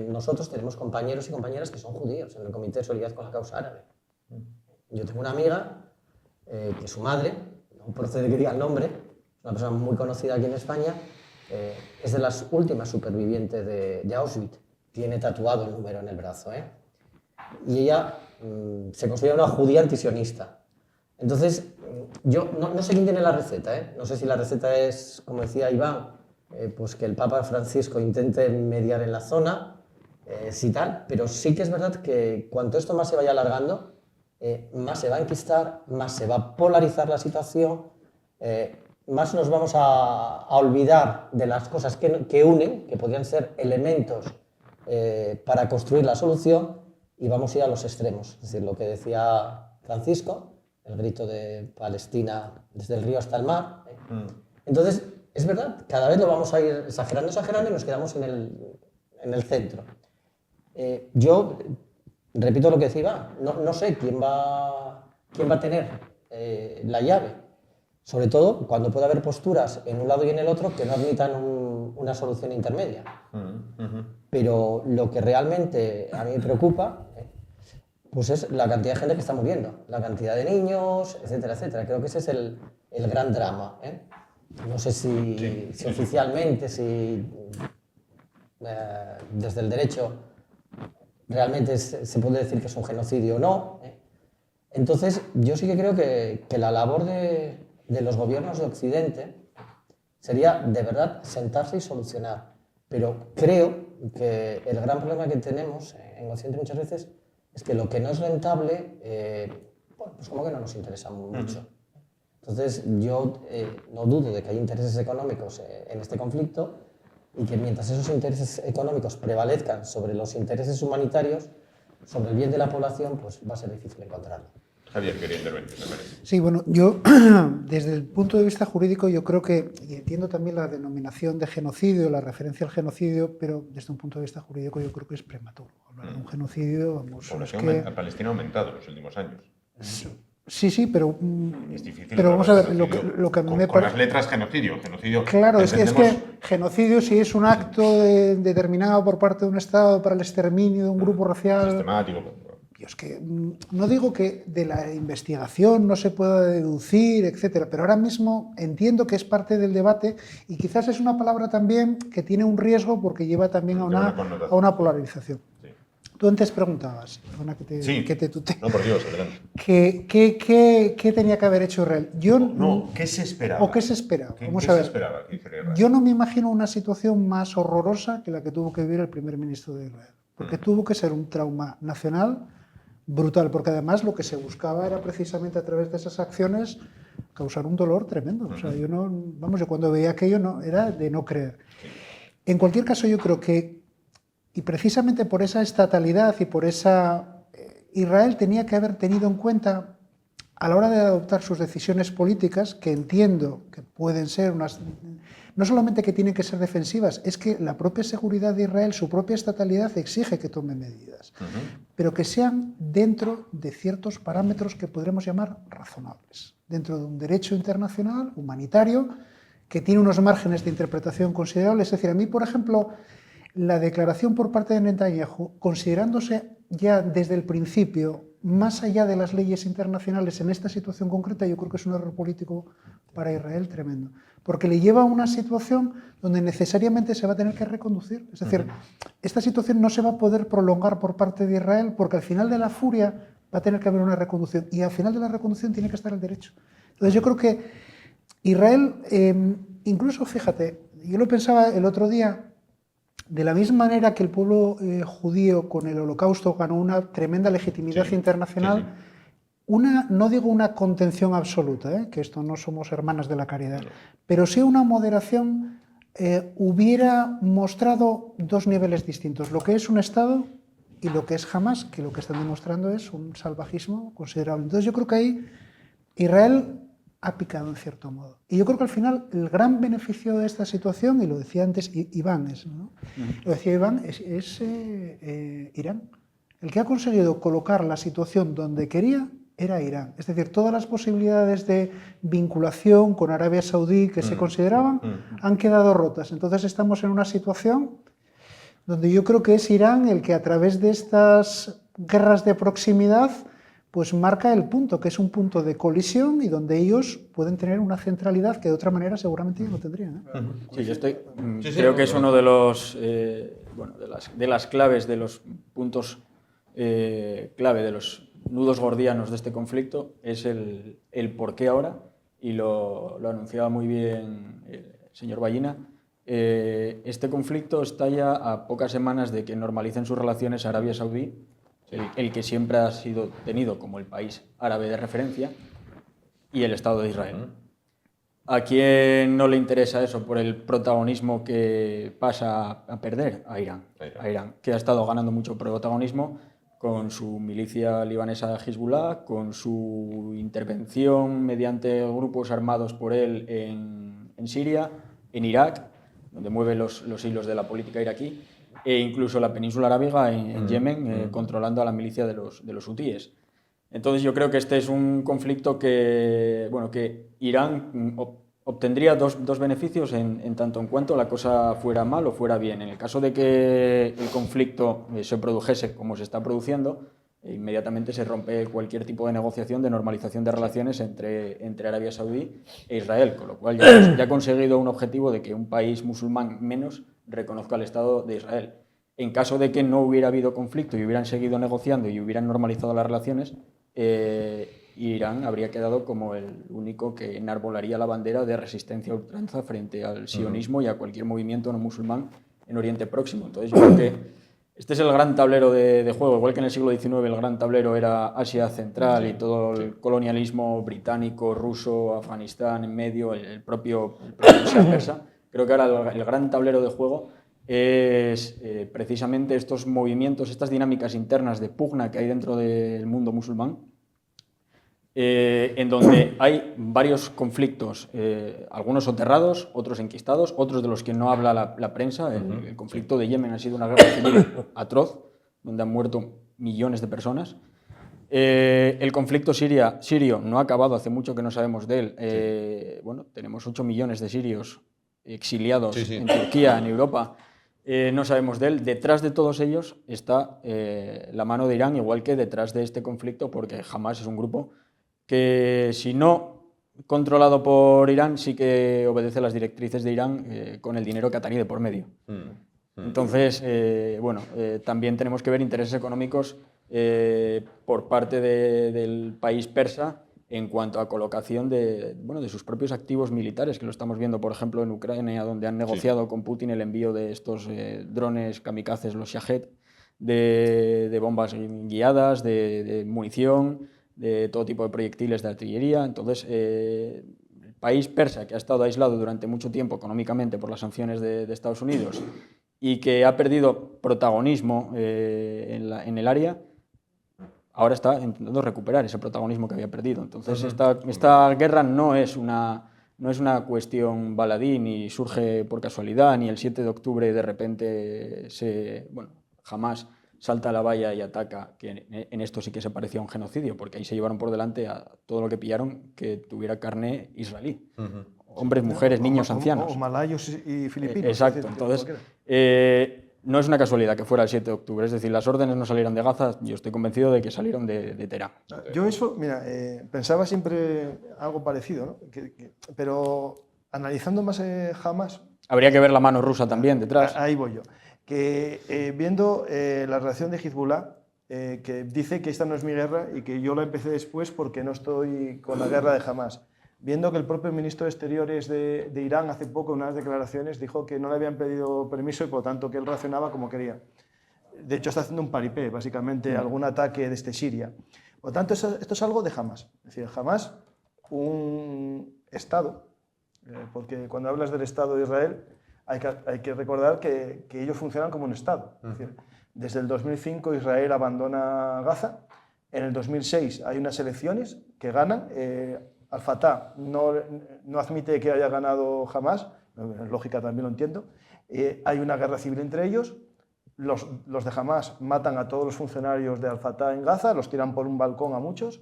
Nosotros tenemos compañeros y compañeras que son judíos en el Comité de Solidaridad con la Causa Árabe. Yo tengo una amiga que su madre, no procede que diga el nombre, es una persona muy conocida aquí en España, es de las últimas supervivientes de Auschwitz. Tiene tatuado el número en el brazo. Y ella se considera una judía antisionista. Entonces, yo no sé quién tiene la receta. No sé si la receta es, como decía Iván, pues que el Papa Francisco intente mediar en la zona, sí tal, pero sí que es verdad que cuanto esto más se vaya alargando, más se va a enquistar, más se va a polarizar la situación, más nos vamos a olvidar de las cosas que unen, que podrían ser elementos para construir la solución, y vamos a ir a los extremos. Es decir, lo que decía Francisco, el grito de Palestina desde el río hasta el mar. Entonces, es verdad, cada vez lo vamos a ir exagerando y nos quedamos en el centro. Yo repito lo que decía Iván, no sé quién va a tener la llave, sobre todo cuando puede haber posturas en un lado y en el otro que no admitan una solución intermedia. Pero lo que realmente a mí me preocupa Pues es la cantidad de gente que está muriendo, la cantidad de niños, etcétera, etcétera. Creo que ese es el gran drama, ¿eh? No sé si oficialmente, si desde el derecho realmente se puede decir que es un genocidio o no, ¿eh? Entonces, yo sí que creo que la labor de los gobiernos de Occidente sería de verdad sentarse y solucionar. Pero creo que el gran problema que tenemos en Occidente muchas veces es que lo que no es rentable, bueno, pues como que no nos interesa mucho. Entonces, yo no dudo de que hay intereses económicos en este conflicto y que mientras esos intereses económicos prevalezcan sobre los intereses humanitarios, sobre el bien de la población, pues va a ser difícil encontrarlo. Javier quería intervenir, me parece. Sí, bueno, yo desde el punto de vista jurídico yo creo que, y entiendo también la denominación de genocidio, la referencia al genocidio, pero desde un punto de vista jurídico yo creo que es prematuro. Hablar de un genocidio, vamos, La población palestina ha aumentado en los últimos años. Sí, pero Es difícil. Pero vamos a ver, lo que a mí me con parece... las letras genocidio. Claro, es que genocidio si es un acto determinado por parte de un Estado para el exterminio de un grupo racial... Sistemático. Yo es que no digo que de la investigación no se pueda deducir, etcétera, pero ahora mismo entiendo que es parte del debate y quizás es una palabra también que tiene un riesgo porque lleva también a una polarización. Sí. Tú antes preguntabas, perdona que te tutee. No, por Dios, adelante. ¿Qué tenía que haber hecho Israel? ¿Qué se esperaba? ¿O qué se esperaba? Vamos a ver. ¿Qué se esperaba que hiciera Israel? Yo no me imagino una situación más horrorosa que la que tuvo que vivir el primer ministro de Israel, porque tuvo que ser un trauma nacional brutal, porque además lo que se buscaba era precisamente a través de esas acciones causar un dolor tremendo. O sea, yo cuando veía aquello era de no creer. En cualquier caso, yo creo que, y precisamente por esa estatalidad y por esa... Israel tenía que haber tenido en cuenta a la hora de adoptar sus decisiones políticas, que entiendo que pueden ser unas... No solamente que tienen que ser defensivas, es que la propia seguridad de Israel, su propia estatalidad exige que tome medidas, pero que sean dentro de ciertos parámetros que podremos llamar razonables, dentro de un derecho internacional, humanitario, que tiene unos márgenes de interpretación considerables. Es decir, a mí, por ejemplo, la declaración por parte de Netanyahu, considerándose ya desde el principio más allá de las leyes internacionales en esta situación concreta, yo creo que es un error político para Israel tremendo, porque le lleva a una situación donde necesariamente se va a tener que reconducir. Es decir, esta situación no se va a poder prolongar por parte de Israel porque al final de la furia va a tener que haber una reconducción y al final de la reconducción tiene que estar el derecho. Entonces yo creo que Israel, incluso fíjate, yo lo pensaba el otro día, de la misma manera que el pueblo judío con el Holocausto ganó una tremenda legitimidad internacional, no digo una contención absoluta, que esto no somos hermanas de la caridad, pero sí una moderación, hubiera mostrado dos niveles distintos, lo que es un Estado y lo que es Hamas, que lo que están demostrando es un salvajismo considerable. Entonces yo creo que ahí Israel ha picado en cierto modo. Y yo creo que al final el gran beneficio de esta situación, y lo decía antes Iván, lo decía Iván, es Irán. El que ha conseguido colocar la situación donde quería era Irán. Es decir, todas las posibilidades de vinculación con Arabia Saudí que se consideraban han quedado rotas. Entonces estamos en una situación donde yo creo que es Irán el que a través de estas guerras de proximidad pues marca el punto, que es un punto de colisión y donde ellos pueden tener una centralidad que de otra manera seguramente no tendrían. Sí, yo creo que es uno de los de las claves, de los puntos clave, de los nudos gordianos de este conflicto, es el por qué ahora, y lo anunciaba muy bien el señor Ballina. Este conflicto está ya a pocas semanas de que normalicen sus relaciones Arabia Saudí, el que siempre ha sido tenido como el país árabe de referencia, y el Estado de Israel. ¿A quién no le interesa eso por el protagonismo que pasa a perder? A Irán, que ha estado ganando mucho protagonismo con su milicia libanesa Hezbollah, con su intervención mediante grupos armados por él en Siria, en Irak, donde mueve los hilos de la política iraquí, e incluso la península arábiga en Yemen, controlando a la milicia de los hutíes. Entonces yo creo que este es un conflicto que Irán obtendría dos beneficios en tanto en cuanto la cosa fuera mal o fuera bien. En el caso de que el conflicto se produjese como se está produciendo, inmediatamente se rompe cualquier tipo de negociación de normalización de relaciones entre Arabia Saudí e Israel, con lo cual ya ha conseguido un objetivo de que un país musulmán menos reconozca el Estado de Israel. En caso de que no hubiera habido conflicto y hubieran seguido negociando y hubieran normalizado las relaciones, Irán habría quedado como el único que enarbolaría la bandera de resistencia a ultranza frente al sionismo y a cualquier movimiento no musulmán en Oriente Próximo. Entonces yo creo que este es el gran tablero de juego, igual que en el siglo XIX el gran tablero era Asia Central y todo el colonialismo británico, ruso, Afganistán en medio, el propio Asia persa. Creo que ahora el gran tablero de juego es precisamente estos movimientos, estas dinámicas internas de pugna que hay dentro del mundo musulmán, en donde hay varios conflictos, algunos soterrados, otros enquistados, otros de los que no habla la prensa. El conflicto de Yemen ha sido una guerra civil atroz, donde han muerto millones de personas. El conflicto sirio no ha acabado, hace mucho que no sabemos de él. Bueno, tenemos 8 millones de sirios exiliados en Turquía, en Europa. No sabemos de él. Detrás de todos ellos está la mano de Irán, igual que detrás de este conflicto, porque Hamás es un grupo que, si no controlado por Irán, sí que obedece las directrices de Irán con el dinero catarí de por medio. Entonces, bueno, también tenemos que ver intereses económicos por parte del país persa en cuanto a colocación de sus propios activos militares, que lo estamos viendo, por ejemplo, en Ucrania, donde han negociado con Putin el envío de estos drones kamikazes, los Shahed, de bombas guiadas, de munición, de todo tipo de proyectiles de artillería. Entonces, el país persa, que ha estado aislado durante mucho tiempo económicamente por las sanciones de Estados Unidos y que ha perdido protagonismo en el área, ahora está intentando recuperar ese protagonismo que había perdido. Entonces, esta guerra no es una cuestión baladí, ni surge por casualidad, ni el 7 de octubre de repente jamás salta a la valla y ataca, que en esto sí que se parecía a un genocidio, porque ahí se llevaron por delante a todo lo que pillaron que tuviera carne israelí. Hombres, mujeres, niños, ancianos. O malayos y filipinos. Exacto. Entonces, no es una casualidad que fuera el 7 de octubre. Es decir, las órdenes no salieron de Gaza, yo estoy convencido de que salieron de Teherán. Yo eso, mira, pensaba siempre algo parecido, ¿no? Pero analizando más Hamás... Habría que ver la mano rusa también detrás. Ahí voy yo. Que viendo la relación de Hezbollah, que dice que esta no es mi guerra y que yo la empecé después porque no estoy con la guerra de Hamás. Viendo que el propio ministro de Exteriores de Irán hace poco, en unas declaraciones, dijo que no le habían pedido permiso y por tanto que él reaccionaba como quería. De hecho, está haciendo un paripé, básicamente, algún ataque desde Siria. Por tanto, esto es algo de Hamás. Es decir, Hamás, un Estado, porque cuando hablas del Estado de Israel, hay que recordar que ellos funcionan como un Estado. Es decir, desde el 2005 Israel abandona Gaza, en el 2006 hay unas elecciones que ganan, Al-Fatah no admite que haya ganado Hamás, en lógica también lo entiendo, hay una guerra civil entre ellos, los de Hamás matan a todos los funcionarios de Al-Fatah en Gaza, los tiran por un balcón a muchos,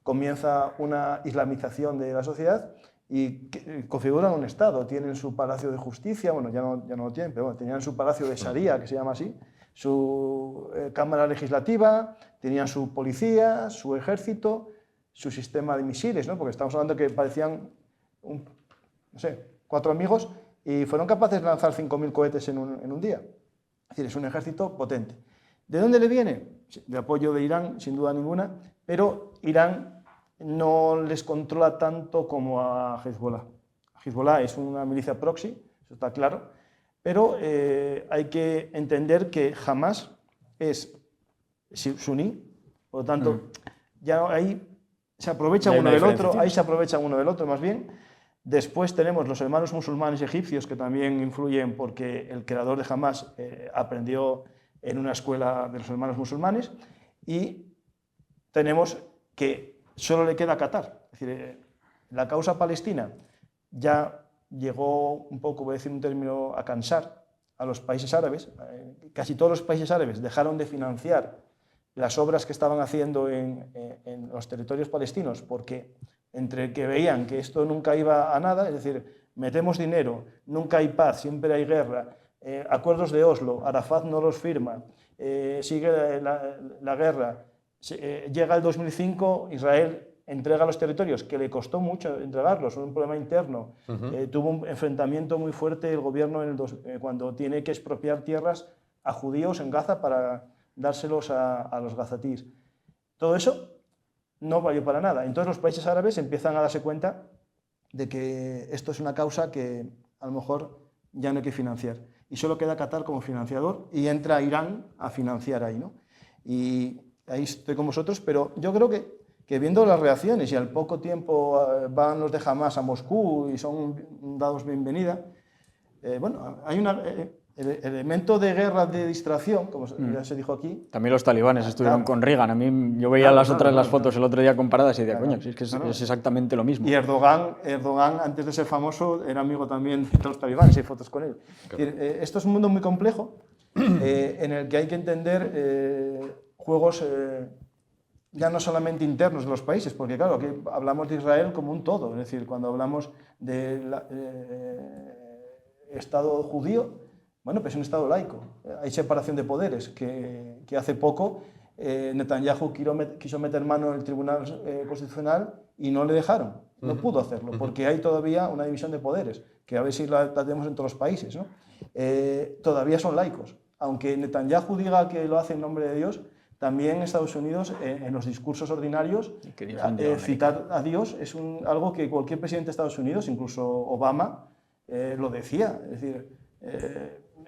comienza una islamización de la sociedad y configuran un Estado, tienen su palacio de justicia, bueno, ya no lo tienen, pero bueno, tenían su palacio de Sharia, que se llama así, su cámara legislativa, tenían su policía, su ejército, su sistema de misiles, ¿no? Porque estamos hablando que parecían, 4 amigos y fueron capaces de lanzar 5.000 cohetes en un día. Es decir, es un ejército potente. ¿De dónde le viene? De apoyo de Irán, sin duda ninguna, pero Irán no les controla tanto como a Hezbollah. Hezbollah es una milicia proxy, eso está claro, pero hay que entender que Hamás es suní, por lo tanto, ya ahí se aprovechan uno del otro, ahí se aprovechan uno del otro más bien. Después tenemos los hermanos musulmanes egipcios que también influyen porque el creador de Hamás aprendió en una escuela de los hermanos musulmanes y tenemos que solo le queda Qatar. Es decir, la causa palestina ya llegó un poco, voy a decir un término, a cansar a los países árabes. Casi todos los países árabes dejaron de financiar las obras que estaban haciendo en los territorios palestinos porque entre que veían que esto nunca iba a nada, es decir, metemos dinero, nunca hay paz, siempre hay guerra, acuerdos de Oslo, Arafat no los firma, sigue la guerra, llega el 2005, Israel entrega los territorios, que le costó mucho entregarlos, un problema interno. Tuvo un enfrentamiento muy fuerte el gobierno cuando tiene que expropiar tierras a judíos en Gaza para dárselos a los gazatíes. Todo eso no valió para nada. Entonces los países árabes empiezan a darse cuenta de que esto es una causa que a lo mejor ya no hay que financiar. Y solo queda Qatar como financiador y entra Irán a financiar ahí, ¿no? Y ahí estoy con vosotros, pero yo creo que viendo las reacciones y al poco tiempo van los de Hamas a Moscú y son dados bienvenida, bueno, hay el elemento de guerra de distracción, como ya se dijo aquí. También los talibanes estuvieron con Reagan. A mí yo veía las fotos el otro día comparadas y decía, coño, si es que es exactamente lo mismo. Y Erdogan, antes de ser famoso, era amigo también de los talibanes, hay fotos con él. Esto es un mundo muy complejo en el que hay que entender juegos ya no solamente internos de los países, porque claro, aquí hablamos de Israel como un todo, es decir, cuando hablamos del Estado judío, bueno, pues es un Estado laico, hay separación de poderes, que hace poco Netanyahu quiso meter mano en el Tribunal Constitucional y no le dejaron, no pudo hacerlo, porque hay todavía una división de poderes, que a ver si la tenemos en todos los países, ¿no? Todavía son laicos, aunque Netanyahu diga que lo hace en nombre de Dios, también en Estados Unidos, en los discursos ordinarios, citar a Dios es algo que cualquier presidente de Estados Unidos, incluso Obama, lo decía. Es decir,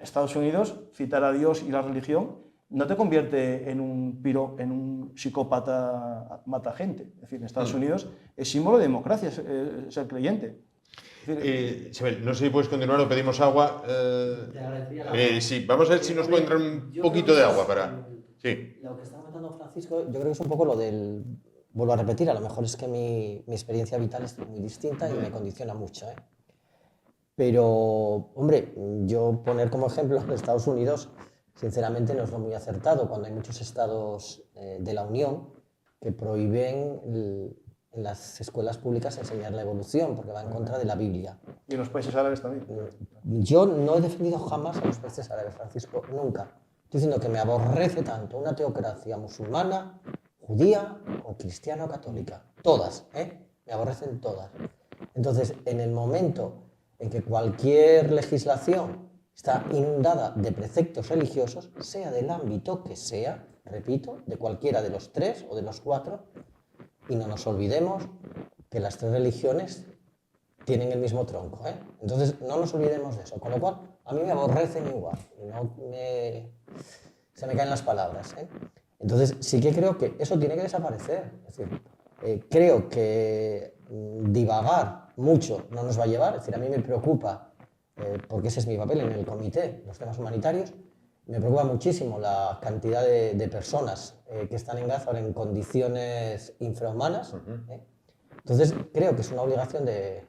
Estados Unidos, citar a Dios y la religión no te convierte en un psicópata mata gente. Es decir, en Estados Unidos es símbolo de democracia ser creyente. Isabel, no sé si puedes continuar o pedimos agua. Sí, vamos a ver si nos puede entrar un poquito de agua para... Sí. Lo que está comentando Francisco, yo creo que es un poco lo del... Vuelvo a repetir, a lo mejor es que mi experiencia vital es muy distinta y me condiciona mucho, ¿eh? Pero, hombre, yo poner como ejemplo Estados Unidos, sinceramente no es lo muy acertado, cuando hay muchos estados de la Unión que prohíben en las escuelas públicas enseñar la evolución, porque va en contra de la Biblia. Y en los países árabes también. Yo no he defendido jamás a los países árabes, Francisco, nunca. Estoy diciendo que me aborrece tanto una teocracia musulmana, judía o cristiana o católica. Todas, me aborrecen todas. Entonces, en el momento en que cualquier legislación está inundada de preceptos religiosos, sea del ámbito que sea, repito, de cualquiera de los 3 o de los 4, y no nos olvidemos que las 3 religiones tienen el mismo tronco, Entonces, no nos olvidemos de eso, con lo cual, a mí me aborrecen igual, y se me caen las palabras, Entonces, sí que creo que eso tiene que desaparecer, es decir, creo que divagar mucho no nos va a llevar, es decir, a mí me preocupa, porque ese es mi papel en el comité, los temas humanitarios, me preocupa muchísimo la cantidad de personas que están en Gaza ahora en condiciones infrahumanas. Entonces, creo que es una obligación de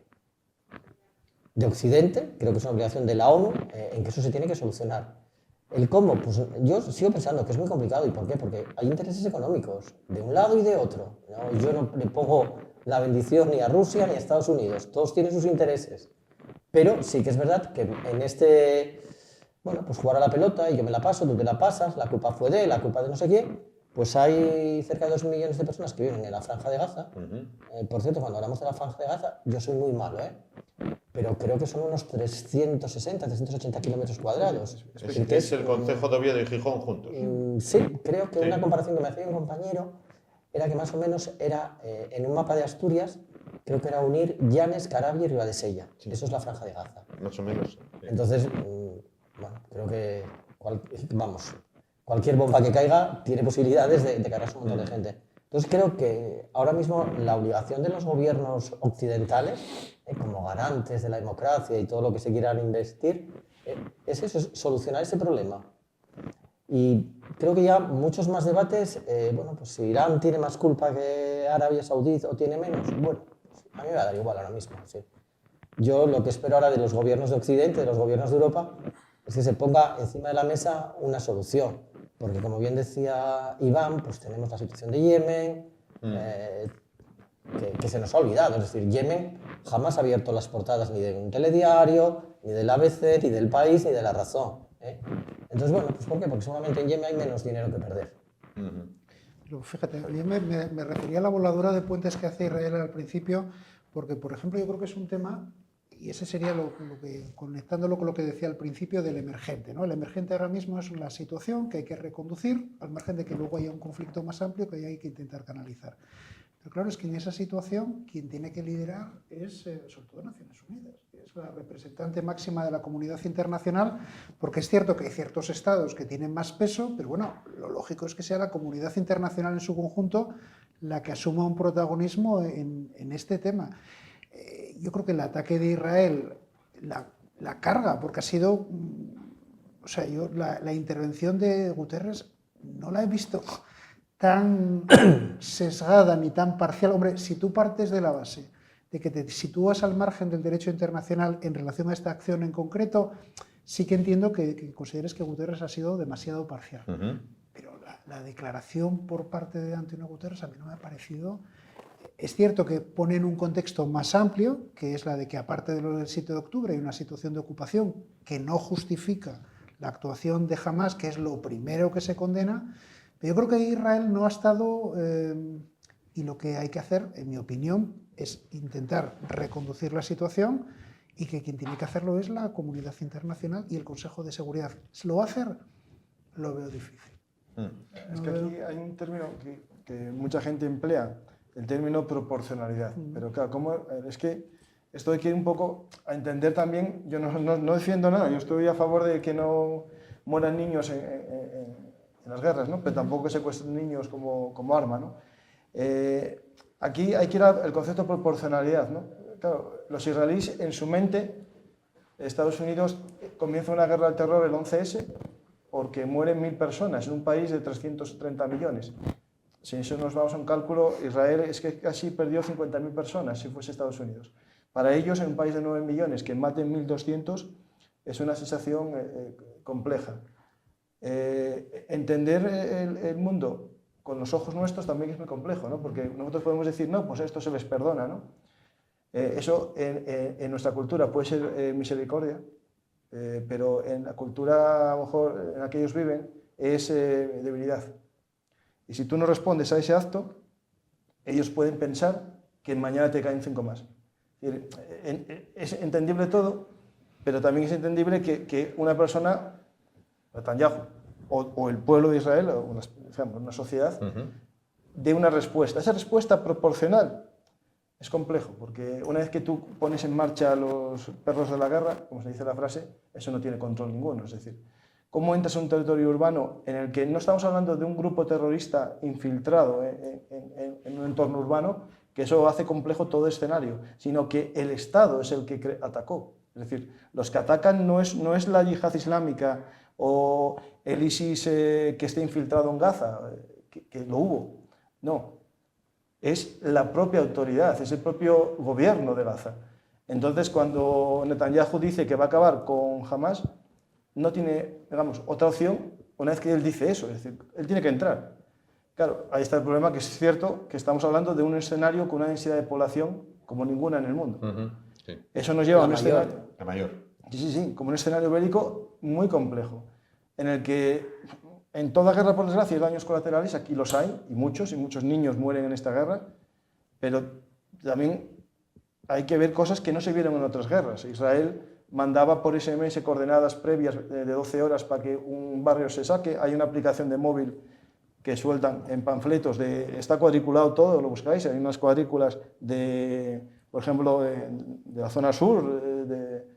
Occidente, creo que es una obligación de la ONU, en que eso se tiene que solucionar. ¿El cómo? Pues yo sigo pensando que es muy complicado. ¿Y por qué? Porque hay intereses económicos, de un lado y de otro, ¿no? Yo no le pongo la bendición ni a Rusia ni a Estados Unidos, todos tienen sus intereses. Pero sí que es verdad que en este, bueno, pues jugar a la pelota y yo me la paso, tú te la pasas, la culpa fue de él, la culpa de no sé quién, pues hay cerca de 2 millones de personas que viven en la Franja de Gaza. Por cierto, cuando hablamos de la Franja de Gaza, yo soy muy malo, pero creo que son unos 360, 380 kilómetros cuadrados. Es el concejo de Oviedo y Gijón juntos. Sí, creo que una comparación que me hacía un compañero era que más o menos era, en un mapa de Asturias, creo que era unir Llanes, Carabia y Ribadesella. Sí. Eso es la Franja de Gaza. Más o menos. Sí. Entonces, bueno, creo que, cualquier bomba que caiga tiene posibilidades de cargarse un montón de gente. Entonces creo que ahora mismo la obligación de los gobiernos occidentales, como garantes de la democracia y todo lo que se quieran investir, es eso, es solucionar ese problema. Y creo que ya muchos más debates, bueno, pues si Irán tiene más culpa que Arabia Saudí o tiene menos, bueno, pues a mí me va a dar igual ahora mismo. Sí. Yo lo que espero ahora de los gobiernos de Occidente, de los gobiernos de Europa, es que se ponga encima de la mesa una solución. Porque, como bien decía Iván, pues tenemos la situación de Yemen, que se nos ha olvidado. Es decir, Yemen jamás ha abierto las portadas ni de un telediario, ni del ABC, ni del País, ni de La Razón. Entonces, bueno, pues ¿por qué? Porque seguramente en Yemen hay menos dinero que perder. Pero fíjate, yo me refería a la voladura de puentes que hace Israel al principio, porque, por ejemplo, yo creo que es un tema, y ese sería lo que, conectándolo con lo que decía al principio del emergente, ¿no? El emergente ahora mismo es una situación que hay que reconducir, al margen de que luego haya un conflicto más amplio que hay que intentar canalizar. Pero claro, es que en esa situación quien tiene que liderar es, sobre todo, Naciones Unidas, que es la representante máxima de la comunidad internacional, porque es cierto que hay ciertos estados que tienen más peso, pero bueno, lo lógico es que sea la comunidad internacional en su conjunto la que asuma un protagonismo en este tema. Yo creo que el ataque de Israel la carga, porque ha sido, o sea, yo la intervención de Guterres no la he visto tan sesgada ni tan parcial. Hombre, si tú partes de la base de que te sitúas al margen del derecho internacional en relación a esta acción en concreto, sí que entiendo que consideres que Guterres ha sido demasiado parcial. Pero la declaración por parte de Antonio Guterres a mí no me ha parecido... Es cierto que pone en un contexto más amplio, que es la de que aparte de lo del 7 de octubre hay una situación de ocupación que no justifica la actuación de Hamás, que es lo primero que se condena. Yo creo que Israel no ha estado, y lo que hay que hacer, en mi opinión, es intentar reconducir la situación y que quien tiene que hacerlo es la comunidad internacional y el Consejo de Seguridad. ¿Lo va a hacer? Lo veo difícil. Es que aquí hay un término que mucha gente emplea, el término proporcionalidad. Pero claro, es que esto hay que ir un poco a entender también, yo no defiendo nada, yo estoy a favor de que no mueran niños en las guerras, ¿no? Pero tampoco que secuestren niños como arma, ¿no? Aquí hay que ir al concepto de proporcionalidad, ¿no? Claro, los israelíes en su mente, Estados Unidos comienza una guerra al terror el 11S porque mueren 1000 personas en un país de 330 millones. Si eso nos vamos a un cálculo, Israel es que casi perdió 50.000 personas si fuese Estados Unidos. Para ellos, en un país de 9 millones, que maten 1.200 es una sensación compleja. Entender el mundo con los ojos nuestros también es muy complejo, ¿no? Porque nosotros podemos decir, no, pues esto se les perdona, ¿no? Eso en nuestra cultura puede ser misericordia, pero en la cultura, a lo mejor, en la que ellos viven, es debilidad. Y si tú no respondes a ese acto, ellos pueden pensar que mañana te caen 5 más. Es entendible todo, pero también es entendible que una persona, Netanyahu, o el pueblo de Israel, o una sociedad, dé una respuesta. Esa respuesta proporcional es complejo, porque una vez que tú pones en marcha a los perros de la guerra, como se dice la frase, eso no tiene control ninguno. Es decir, ¿cómo entras a un territorio urbano en el que no estamos hablando de un grupo terrorista infiltrado en un entorno urbano, que eso hace complejo todo escenario, sino que el Estado es el que atacó? Es decir, los que atacan no es la yihad islámica o el ISIS que esté infiltrado en Gaza, que lo hubo. No, es la propia autoridad, es el propio gobierno de Gaza. Entonces, cuando Netanyahu dice que va a acabar con Hamás, no tiene, digamos, otra opción una vez que él dice eso, es decir, él tiene que entrar. Claro, ahí está el problema, que es cierto que estamos hablando de un escenario con una densidad de población como ninguna en el mundo. Sí. Eso nos lleva a un escenario... La mayor. Sí, como un escenario bélico muy complejo, en el que en toda guerra, por desgracia, hay daños colaterales, aquí los hay, y muchos niños mueren en esta guerra, pero también hay que ver cosas que no se vieron en otras guerras. Israel mandaba por SMS coordenadas previas de 12 horas para que un barrio se saque. Hay una aplicación de móvil que sueltan en panfletos, está cuadriculado todo, lo buscáis, hay unas cuadrículas por ejemplo, de la zona sur, de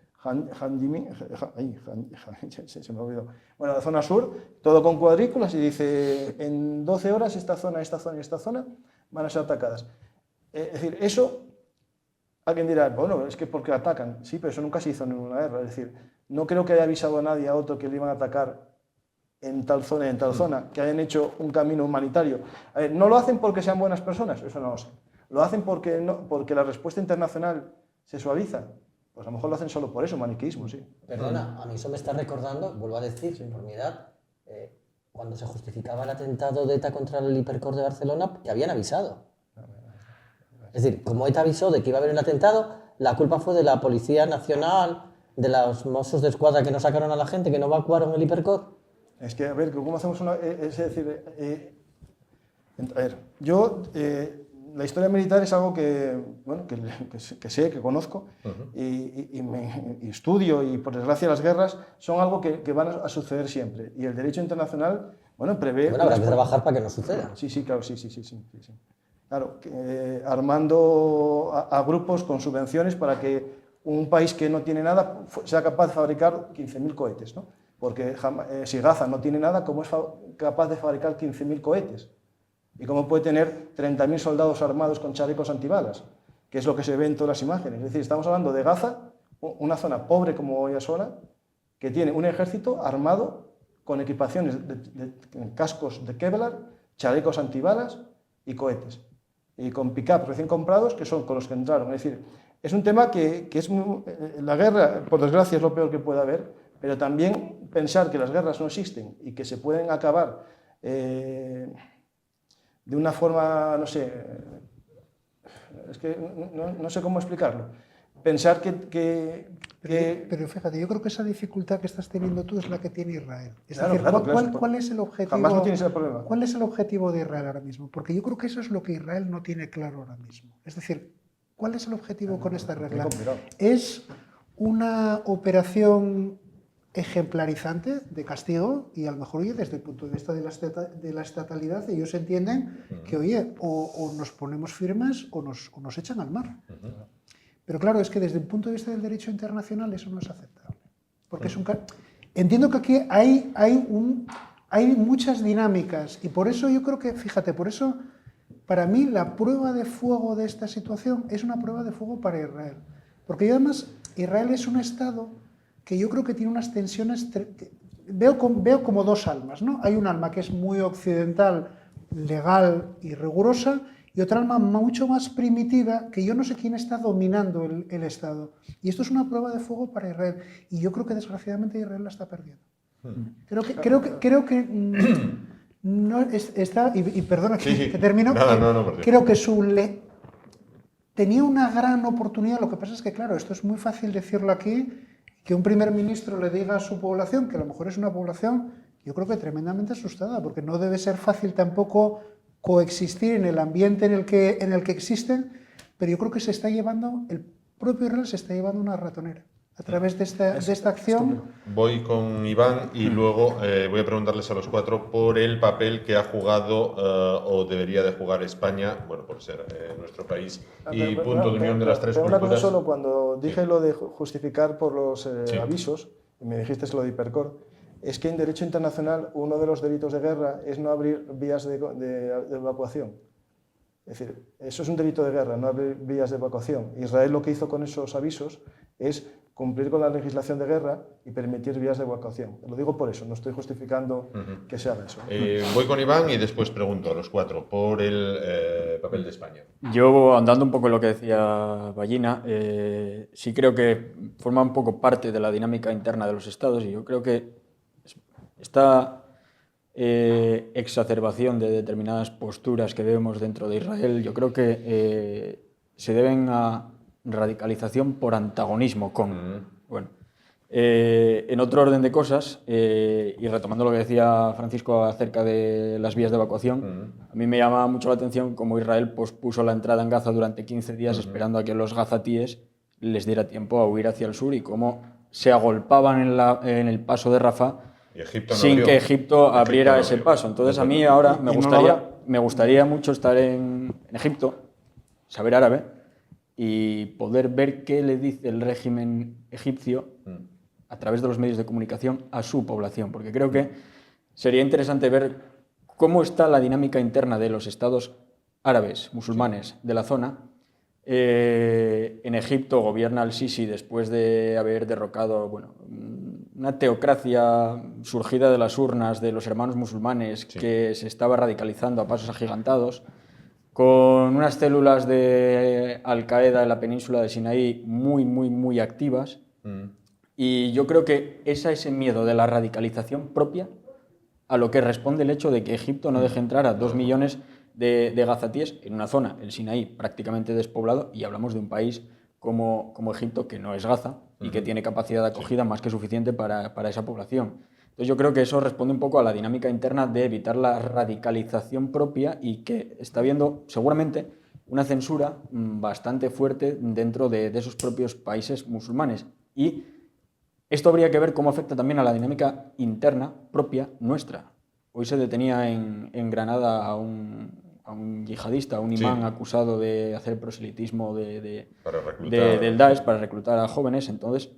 se me olvidó. Bueno, la zona sur, todo con cuadrículas, y dice, en 12 horas esta zona y esta zona van a ser atacadas. Es decir, eso, alguien dirá, bueno, es que porque atacan. Sí, pero eso nunca se hizo en ninguna guerra. Es decir, no creo que haya avisado a nadie a otro que le iban a atacar en tal zona y en tal zona, que hayan hecho un camino humanitario. A ver, no lo hacen porque sean buenas personas, eso no lo sé. Lo hacen porque la respuesta internacional se suaviza. Pues a lo mejor lo hacen solo por eso, maniqueísmo, sí. Perdona, a mí eso me está recordando, vuelvo a decir, por mi edad, cuando se justificaba el atentado de ETA contra el Hipercor de Barcelona, que habían avisado. Es decir, como ETA avisó de que iba a haber un atentado, la culpa fue de la Policía Nacional, de los Mossos de Escuadra que no sacaron a la gente, que no evacuaron el Hipercor. Es que, a ver, ¿cómo hacemos una...? Es decir, A ver, yo, la historia militar es algo que, bueno, que sé, que conozco y estudio, y por desgracia las guerras son algo que van a suceder siempre. Y el derecho internacional, bueno, prevé... Bueno, habrá que trabajar para que no suceda. Sí, claro, sí. Claro, Armando a grupos con subvenciones para que un país que no tiene nada sea capaz de fabricar 15.000 cohetes, ¿no? Porque si Gaza no tiene nada, ¿cómo es capaz de fabricar 15.000 cohetes? ¿Y cómo puede tener 30.000 soldados armados con chalecos antibalas? Que es lo que se ve en todas las imágenes. Es decir, estamos hablando de Gaza, una zona pobre como Oyasola, que tiene un ejército armado con equipaciones cascos de Kevlar, chalecos antibalas y cohetes. Y con pick-up recién comprados, que son con los que entraron. Es decir, es un tema que es la guerra, por desgracia, es lo peor que puede haber, pero también pensar que las guerras no existen y que se pueden acabar de una forma, no sé, es que no sé cómo explicarlo. Pensar Pero fíjate, yo creo que esa dificultad que estás teniendo tú es la que tiene Israel. Es Claro, decir, claro, ¿cuál es el objetivo? Jamás no tienes el problema. ¿Cuál es el objetivo de Israel ahora mismo? Porque yo creo que eso es lo que Israel no tiene claro ahora mismo. Es decir, ¿cuál es el objetivo con esta regla? ¿Es una operación ejemplarizante de castigo? Y a lo mejor, oye, desde el punto de vista de la estatalidad, ellos entienden que, oye, o nos ponemos firmes o nos echan al mar. Pero claro, es que desde el punto de vista del derecho internacional eso no es aceptable. Porque entiendo que aquí hay muchas dinámicas, y por eso yo creo que, fíjate, por eso para mí la prueba de fuego de esta situación es una prueba de fuego para Israel. Porque yo además, Israel es un Estado que yo creo que tiene unas tensiones... Veo como dos almas, ¿no? Hay un alma que es muy occidental, legal y rigurosa, y otra alma mucho más primitiva, que yo no sé quién está dominando el Estado. Y esto es una prueba de fuego para Israel. Y yo creo que desgraciadamente Israel la está perdiendo. Creo que no está, y perdona que termino, creo que tenía una gran oportunidad. Lo que pasa es que, claro, esto es muy fácil decirlo aquí, que un primer ministro le diga a su población, que a lo mejor es una población, yo creo que tremendamente asustada, porque no debe ser fácil tampoco coexistir en el ambiente en el que existen, pero yo creo que el propio Israel se está llevando una ratonera a través de esta acción. Voy con Iván y luego voy a preguntarles a los cuatro por el papel que ha jugado o debería de jugar España, bueno, por ser nuestro país y punto de unión de las tres culturas. Una cosa culturas. solo, cuando dije lo de justificar por los avisos, y me dijiste lo de Hipercor, es que en derecho internacional uno de los delitos de guerra es no abrir vías de evacuación. Es decir, eso es un delito de guerra, no abrir vías de evacuación. Israel lo que hizo con esos avisos es cumplir con la legislación de guerra y permitir vías de evacuación. Lo digo por eso, no estoy justificando que se haga eso. Voy con Iván y después pregunto a los cuatro por el papel de España. Yo, andando un poco en lo que decía Ballina, sí creo que forma un poco parte de la dinámica interna de los estados, y yo creo que esta exacerbación de determinadas posturas que vemos dentro de Israel, yo creo que se deben a radicalización por antagonismo con... Bueno, en otro orden de cosas, y retomando lo que decía Francisco acerca de las vías de evacuación, a mí me llama mucho la atención cómo Israel pospuso la entrada en Gaza durante 15 días esperando a que los gazatíes les diera tiempo a huir hacia el sur, y cómo se agolpaban en el paso de Rafah sin que Egipto abriera ese paso. Entonces a mí ahora me gustaría mucho estar en Egipto, saber árabe, y poder ver qué le dice el régimen egipcio a través de los medios de comunicación a su población, porque creo que sería interesante ver cómo está la dinámica interna de los estados árabes, musulmanes de la zona. En Egipto gobierna al-Sisi después de haber derrocado una teocracia surgida de las urnas de los hermanos musulmanes que se estaba radicalizando a pasos agigantados, con unas células de Al-Qaeda en la península de Sinaí muy activas. Y yo creo que es ese miedo de la radicalización propia a lo que responde el hecho de que Egipto no deje entrar a 2 millones de gazatíes en una zona, el Sinaí, prácticamente despoblado, y hablamos de un país como Egipto, que no es Gaza y que tiene capacidad de acogida más que suficiente para esa población. Entonces yo creo que eso responde un poco a la dinámica interna de evitar la radicalización propia y que está habiendo seguramente una censura bastante fuerte dentro de esos propios países musulmanes. Y esto habría que ver cómo afecta también a la dinámica interna propia nuestra. Hoy se detenía en Granada a un yihadista, a un imán acusado de hacer proselitismo del Daesh para reclutar a jóvenes. Entonces,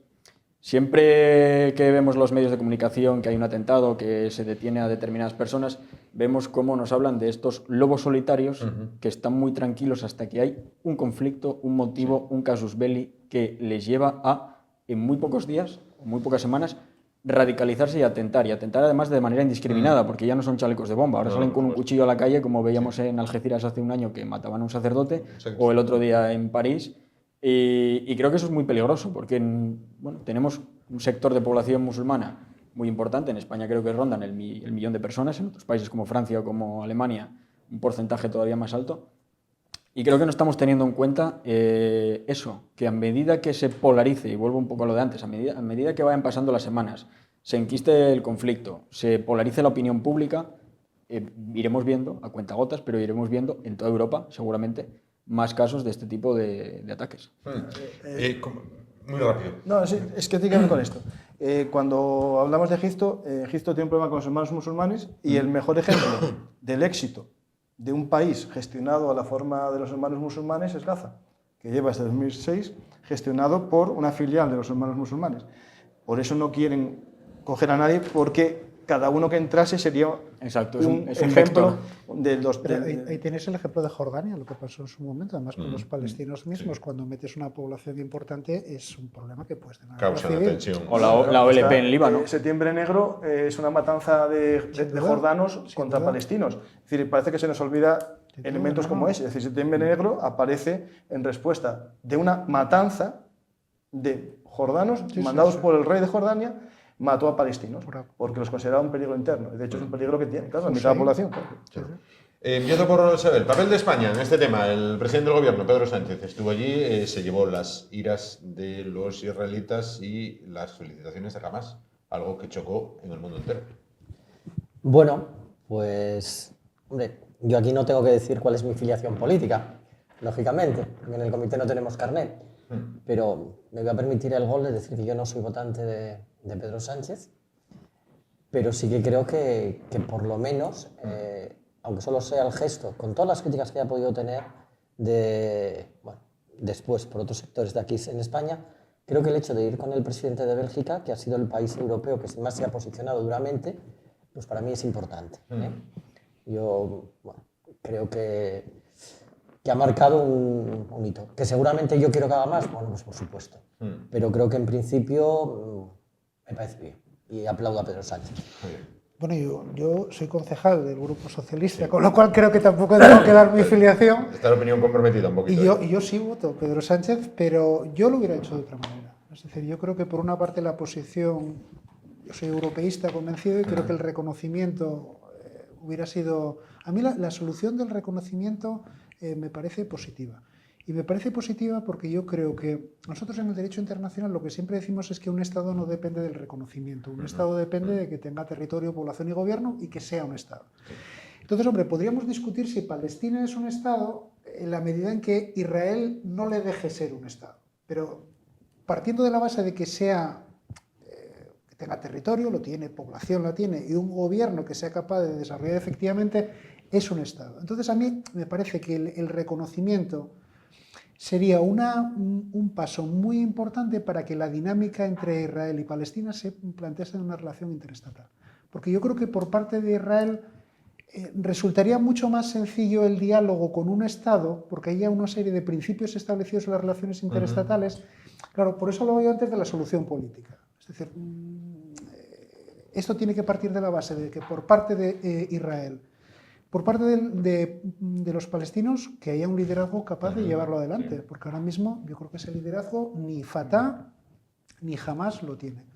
siempre que vemos los medios de comunicación que hay un atentado, que se detiene a determinadas personas, vemos cómo nos hablan de estos lobos solitarios que están muy tranquilos hasta que hay un conflicto, un motivo, un casus belli que les lleva a, en muy pocos días, muy pocas semanas, radicalizarse y atentar además de manera indiscriminada, porque ya no son chalecos de bomba, ahora salen con un cuchillo a la calle, como veíamos en Algeciras hace un año que mataban a un sacerdote, o el otro día en París, y creo que eso es muy peligroso, porque bueno, tenemos un sector de población musulmana muy importante, en España creo que rondan el millón de personas, en otros países como Francia o como Alemania un porcentaje todavía más alto, y creo que no estamos teniendo en cuenta eso, que a medida que se polarice, y vuelvo un poco a lo de antes, a medida que vayan pasando las semanas, se enquiste el conflicto, se polarice la opinión pública, iremos viendo, a cuentagotas, pero iremos viendo en toda Europa, seguramente, más casos de este tipo de ataques. Muy rápido. No, sí, es que tiene que ver con esto. Cuando hablamos de Egipto, Egipto tiene un problema con los hermanos musulmanes y el mejor ejemplo del éxito de un país gestionado a la forma de los hermanos musulmanes es Gaza, que lleva desde 2006 gestionado por una filial de los hermanos musulmanes. Por eso no quieren coger a nadie, porque cada uno que entrase sería un ejemplo de los... Ahí tienes el ejemplo de Jordania, lo que pasó en su momento, además con los palestinos mismos, cuando metes una población importante es un problema que puedes tener. Causa la tensión. O la OLP en Líbano. Septiembre Negro es una matanza de jordanos contra palestinos. Es decir, parece que se nos olvida elementos como ese. Es decir, Septiembre Negro aparece en respuesta de una matanza de jordanos mandados por el rey de Jordania. Mató a palestinos porque los consideraba un peligro interno. De hecho, es un peligro que tiene, claro, la mitad de la población. Enviado por el papel de España en este tema, el presidente del gobierno, Pedro Sánchez, estuvo allí, se llevó las iras de los israelitas y las felicitaciones de Hamas, algo que chocó en el mundo entero. Bueno, pues, hombre, yo aquí no tengo que decir cuál es mi filiación política, lógicamente, porque en el comité no tenemos carnet, pero me voy a permitir el gol de decir que yo no soy votante de Pedro Sánchez, pero sí que creo que por lo menos, aunque solo sea el gesto, con todas las críticas que haya podido tener después por otros sectores de aquí en España, creo que el hecho de ir con el presidente de Bélgica, que ha sido el país europeo que más se ha posicionado duramente, pues para mí es importante. Yo creo que ha marcado un hito. Que seguramente yo quiero que haga más, bueno, pues por supuesto. Pero creo que en principio me parece bien. Y aplaudo a Pedro Sánchez. Bueno, yo soy concejal del Grupo Socialista, con lo cual creo que tampoco tengo que dar mi filiación. Está la opinión comprometida un poquito. Y yo sí voto Pedro Sánchez, pero yo lo hubiera hecho de otra manera. Es decir, yo creo que por una parte la posición, yo soy europeísta convencido y creo que el reconocimiento hubiera sido... A mí la solución del reconocimiento me parece positiva. Y me parece positiva porque yo creo que nosotros en el derecho internacional lo que siempre decimos es que un Estado no depende del reconocimiento. Un Estado depende de que tenga territorio, población y gobierno y que sea un Estado. Entonces, hombre, podríamos discutir si Palestina es un Estado en la medida en que Israel no le deje ser un Estado. Pero partiendo de la base de que sea, que tenga territorio, lo tiene, población la tiene, y un gobierno que sea capaz de desarrollar efectivamente, es un Estado. Entonces, a mí me parece que el reconocimiento sería un paso muy importante para que la dinámica entre Israel y Palestina se plantease en una relación interestatal. Porque yo creo que por parte de Israel resultaría mucho más sencillo el diálogo con un Estado, porque hay ya una serie de principios establecidos en las relaciones interestatales. Claro, por eso hablaba yo antes de la solución política. Es decir, esto tiene que partir de la base de que por parte de Israel, por parte de los palestinos, que haya un liderazgo capaz de llevarlo adelante, porque ahora mismo yo creo que ese liderazgo ni Fatah ni Hamas lo tiene.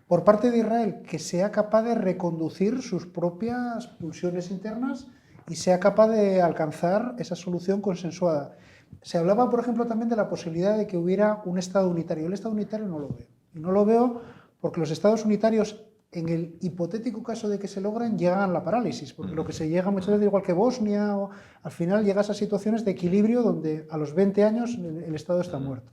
Por parte de Israel, que sea capaz de reconducir sus propias pulsiones internas y sea capaz de alcanzar esa solución consensuada. Se hablaba, por ejemplo, también de la posibilidad de que hubiera un Estado unitario. El Estado unitario no lo veo. Y no lo veo porque los Estados unitarios en el hipotético caso de que se logren, llegan a la parálisis, porque lo que se llega muchas veces, igual que Bosnia, al final llegas a situaciones de equilibrio donde a los 20 años el Estado está muerto.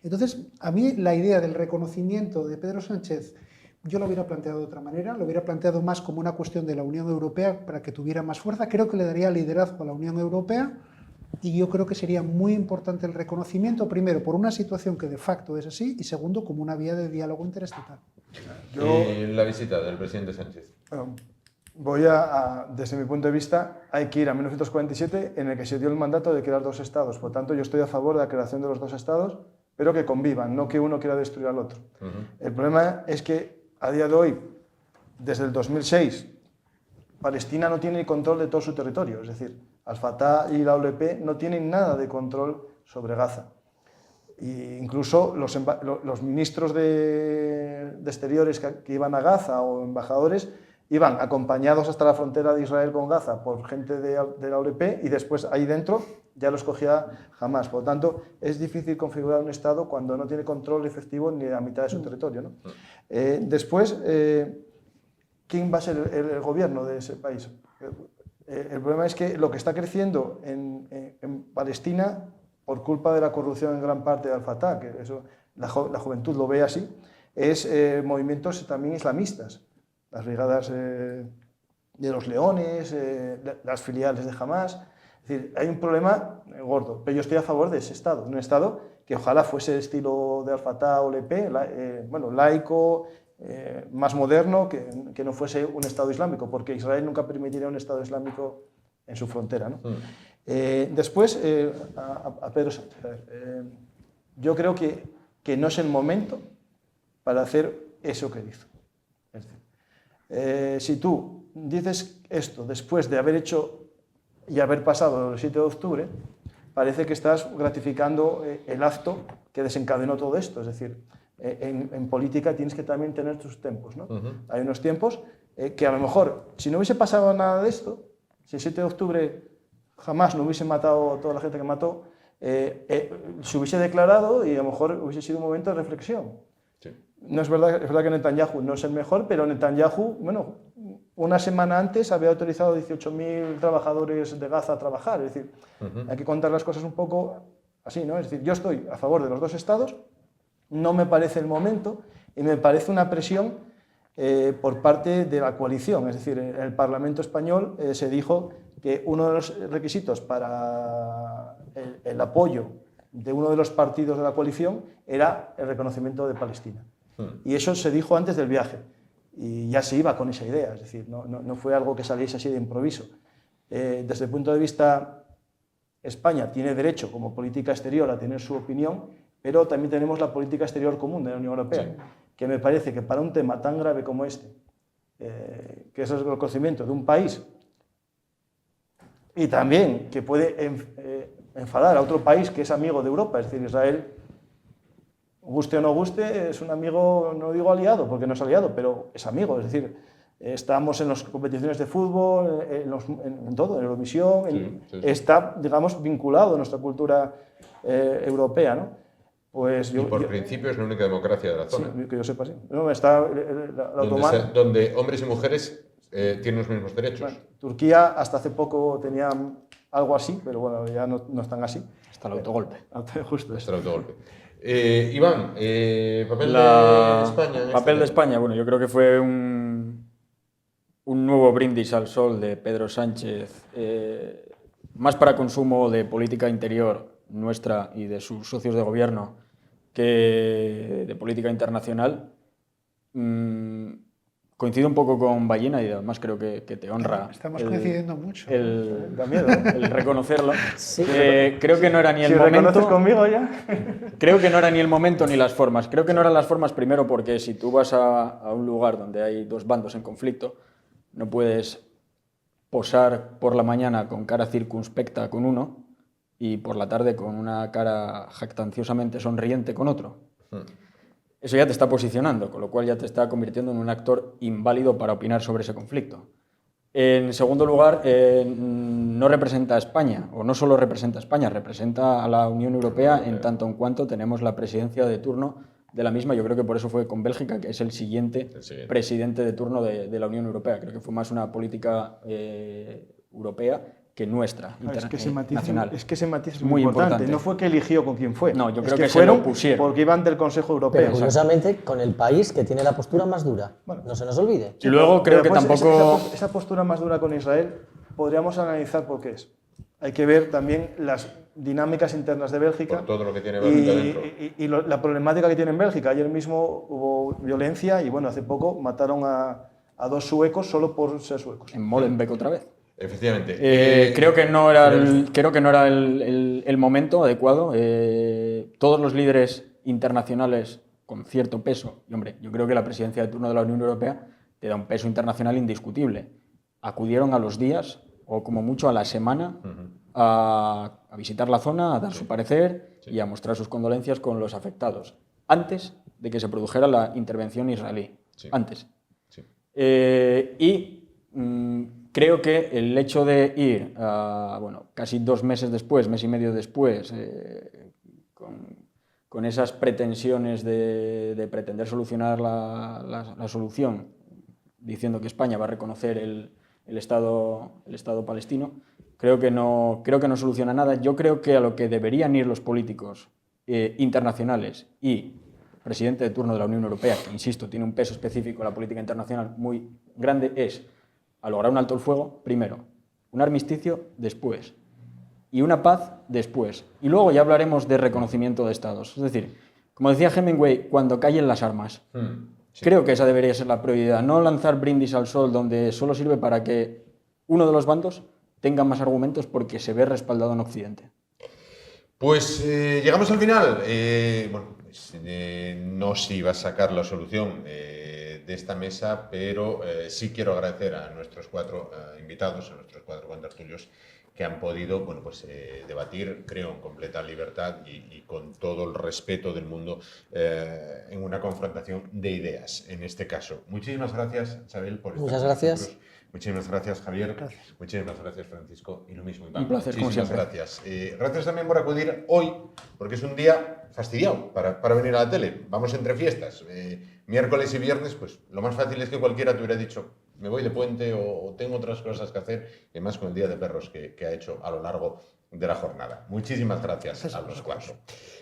Entonces, a mí la idea del reconocimiento de Pedro Sánchez, yo lo hubiera planteado de otra manera, lo hubiera planteado más como una cuestión de la Unión Europea para que tuviera más fuerza. Creo que le daría liderazgo a la Unión Europea y yo creo que sería muy importante el reconocimiento, primero, por una situación que de facto es así y segundo, como una vía de diálogo interestatal. La visita del presidente Sánchez. Desde mi punto de vista, hay que ir a 1947, en el que se dio el mandato de crear 2 estados. Por tanto, yo estoy a favor de la creación de los 2 estados, pero que convivan, no que uno quiera destruir al otro. El problema es que a día de hoy, desde el 2006, Palestina no tiene control de todo su territorio. Es decir, Al-Fatah y la OLP no tienen nada de control sobre Gaza. E incluso los ministros de Exteriores que iban a Gaza o embajadores iban acompañados hasta la frontera de Israel con Gaza por gente de la OLP y después ahí dentro ya los cogía Hamás. Por lo tanto, es difícil configurar un Estado cuando no tiene control efectivo ni de la mitad de su territorio, ¿no? Después, ¿quién va a ser el gobierno de ese país? El problema es que lo que está creciendo en Palestina, por culpa de la corrupción en gran parte de Al-Fatah, que eso la juventud lo ve así, es movimientos también islamistas. Las brigadas de los Leones, las filiales de Hamás. Es decir, hay un problema gordo, pero yo estoy a favor de ese Estado, un Estado que ojalá fuese el estilo de Al-Fatah o OLP, laico, más moderno, que no fuese un Estado islámico, porque Israel nunca permitiría un Estado islámico en su frontera, ¿no? Después, a Pedro Sánchez. Yo creo que no es el momento para hacer eso que hizo. Es decir, si tú dices esto después de haber hecho y haber pasado el 7 de octubre, parece que estás gratificando el acto que desencadenó todo esto. Es decir, en política tienes que también tener tus tiempos, ¿no? Hay unos tiempos que a lo mejor, si no hubiese pasado nada de esto, si el 7 de octubre jamás no hubiese matado a toda la gente que mató, se hubiese declarado y a lo mejor hubiese sido un momento de reflexión. Sí. No es verdad que Netanyahu no es el mejor, pero Netanyahu, bueno, una semana antes había autorizado a 18.000 trabajadores de Gaza a trabajar. Es decir, hay que contar las cosas un poco así, ¿no? Es decir, yo estoy a favor de los 2 estados, no me parece el momento y me parece una presión por parte de la coalición. Es decir, en el Parlamento español se dijo que uno de los requisitos para el apoyo de uno de los partidos de la coalición era el reconocimiento de Palestina. Y eso se dijo antes del viaje. Y ya se iba con esa idea, es decir, no fue algo que saliese así de improviso. Desde el punto de vista, España tiene derecho como política exterior a tener su opinión, pero también tenemos la política exterior común de la Unión Europea, sí, que me parece que para un tema tan grave como este, que es el reconocimiento de un país, y también que puede enfadar a otro país que es amigo de Europa, es decir, Israel, guste o no guste, es un amigo, no digo aliado, porque no es aliado, pero es amigo. Es decir, estamos en las competiciones de fútbol, en todo, en Eurovisión, sí. Está, digamos, vinculado a nuestra cultura europea, ¿no? Pues y por principio es la única democracia de la zona. Sí, que yo sepa, sí. No, está donde hombres y mujeres tienen los mismos derechos. Bueno, Turquía hasta hace poco tenía algo así, pero bueno, ya no están así. Hasta el autogolpe. Justo. Hasta el autogolpe. Iván, papel de España. Papel de España, bueno, yo creo que fue un nuevo brindis al sol de Pedro Sánchez, más para consumo de política interior nuestra y de sus socios de gobierno que de política internacional. Coincido un poco con Ballina y además creo que te honra. Estamos coincidiendo mucho. Da miedo, ¿no? El reconocerlo. Sí. Creo que no era ni el si momento. ¿Reconoces conmigo ya? Creo que no era ni el momento ni las formas. Creo que no eran las formas primero porque si tú vas a un lugar donde hay 2 bandos en conflicto, no puedes posar por la mañana con cara circunspecta con uno y por la tarde con una cara jactanciosamente sonriente con otro. Eso ya te está posicionando, con lo cual ya te está convirtiendo en un actor inválido para opinar sobre ese conflicto. En segundo lugar, no representa a España, o no solo representa a España, representa a la Unión Europea en tanto en cuanto tenemos la presidencia de turno de la misma. Yo creo que por eso fue con Bélgica, que es el siguiente presidente de turno de la Unión Europea. Creo que fue más una política europea que nuestra, nacional. Es que ese matiz es muy importante. No fue que eligió con quién fue. No, yo creo que se lo pusieron. Porque iban del Consejo Europeo. Pero curiosamente, con el país que tiene la postura más dura. Bueno, no se nos olvide. Y luego creo que tampoco... Esa postura más dura con Israel podríamos analizar por qué es. Hay que ver también las dinámicas internas de Bélgica. Por todo lo que tiene Bélgica dentro. Y la problemática que tiene en Bélgica. Ayer mismo hubo violencia y bueno, hace poco mataron a 2 suecos solo por ser suecos. En Molenbeek otra vez. Efectivamente. Creo que no era el momento adecuado. Todos los líderes internacionales con cierto peso, y hombre, yo creo que la presidencia de turno de la Unión Europea te da un peso internacional indiscutible. Acudieron a los días, o como mucho a la semana, a visitar la zona, a dar su parecer y a mostrar sus condolencias con los afectados, antes de que se produjera la intervención israelí. Antes. Sí. Creo que el hecho de ir, casi 2 meses después, mes y medio después, con esas pretensiones de pretender solucionar la solución, diciendo que España va a reconocer el Estado palestino, creo que no soluciona nada. Yo creo que a lo que deberían ir los políticos internacionales y presidente de turno de la Unión Europea, que insisto, tiene un peso específico en la política internacional muy grande, es a lograr un alto el fuego primero, un armisticio después y una paz después. Y luego ya hablaremos de reconocimiento de estados. Es decir, como decía Hemingway, cuando callen las armas. Sí. Creo que esa debería ser la prioridad, no lanzar brindis al sol donde solo sirve para que uno de los bandos tenga más argumentos porque se ve respaldado en Occidente. Pues llegamos al final. No se iba a sacar la solución de esta mesa, pero sí quiero agradecer a nuestros 4 invitados, a nuestros 4 contertulios, que han podido debatir, creo, en completa libertad y con todo el respeto del mundo en una confrontación de ideas, en este caso. Muchísimas gracias, Isabel, por estar Muchas gracias. Muchísimas gracias, Javier. Gracias. Muchísimas gracias, Francisco. Y lo mismo, Iván. Un placer, como siempre. Gracias. Gracias también por acudir hoy, porque es un día fastidiado para venir a la tele. Vamos entre fiestas. Miércoles y viernes, pues lo más fácil es que cualquiera te hubiera dicho me voy de puente o tengo otras cosas que hacer, y además con el Día de Perros que ha hecho a lo largo de la jornada. Muchísimas gracias a los 4.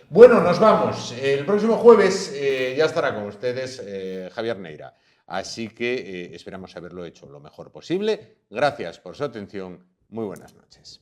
Bueno, nos vamos. El próximo jueves ya estará con ustedes Javier Neira. Así que esperamos haberlo hecho lo mejor posible. Gracias por su atención. Muy buenas noches.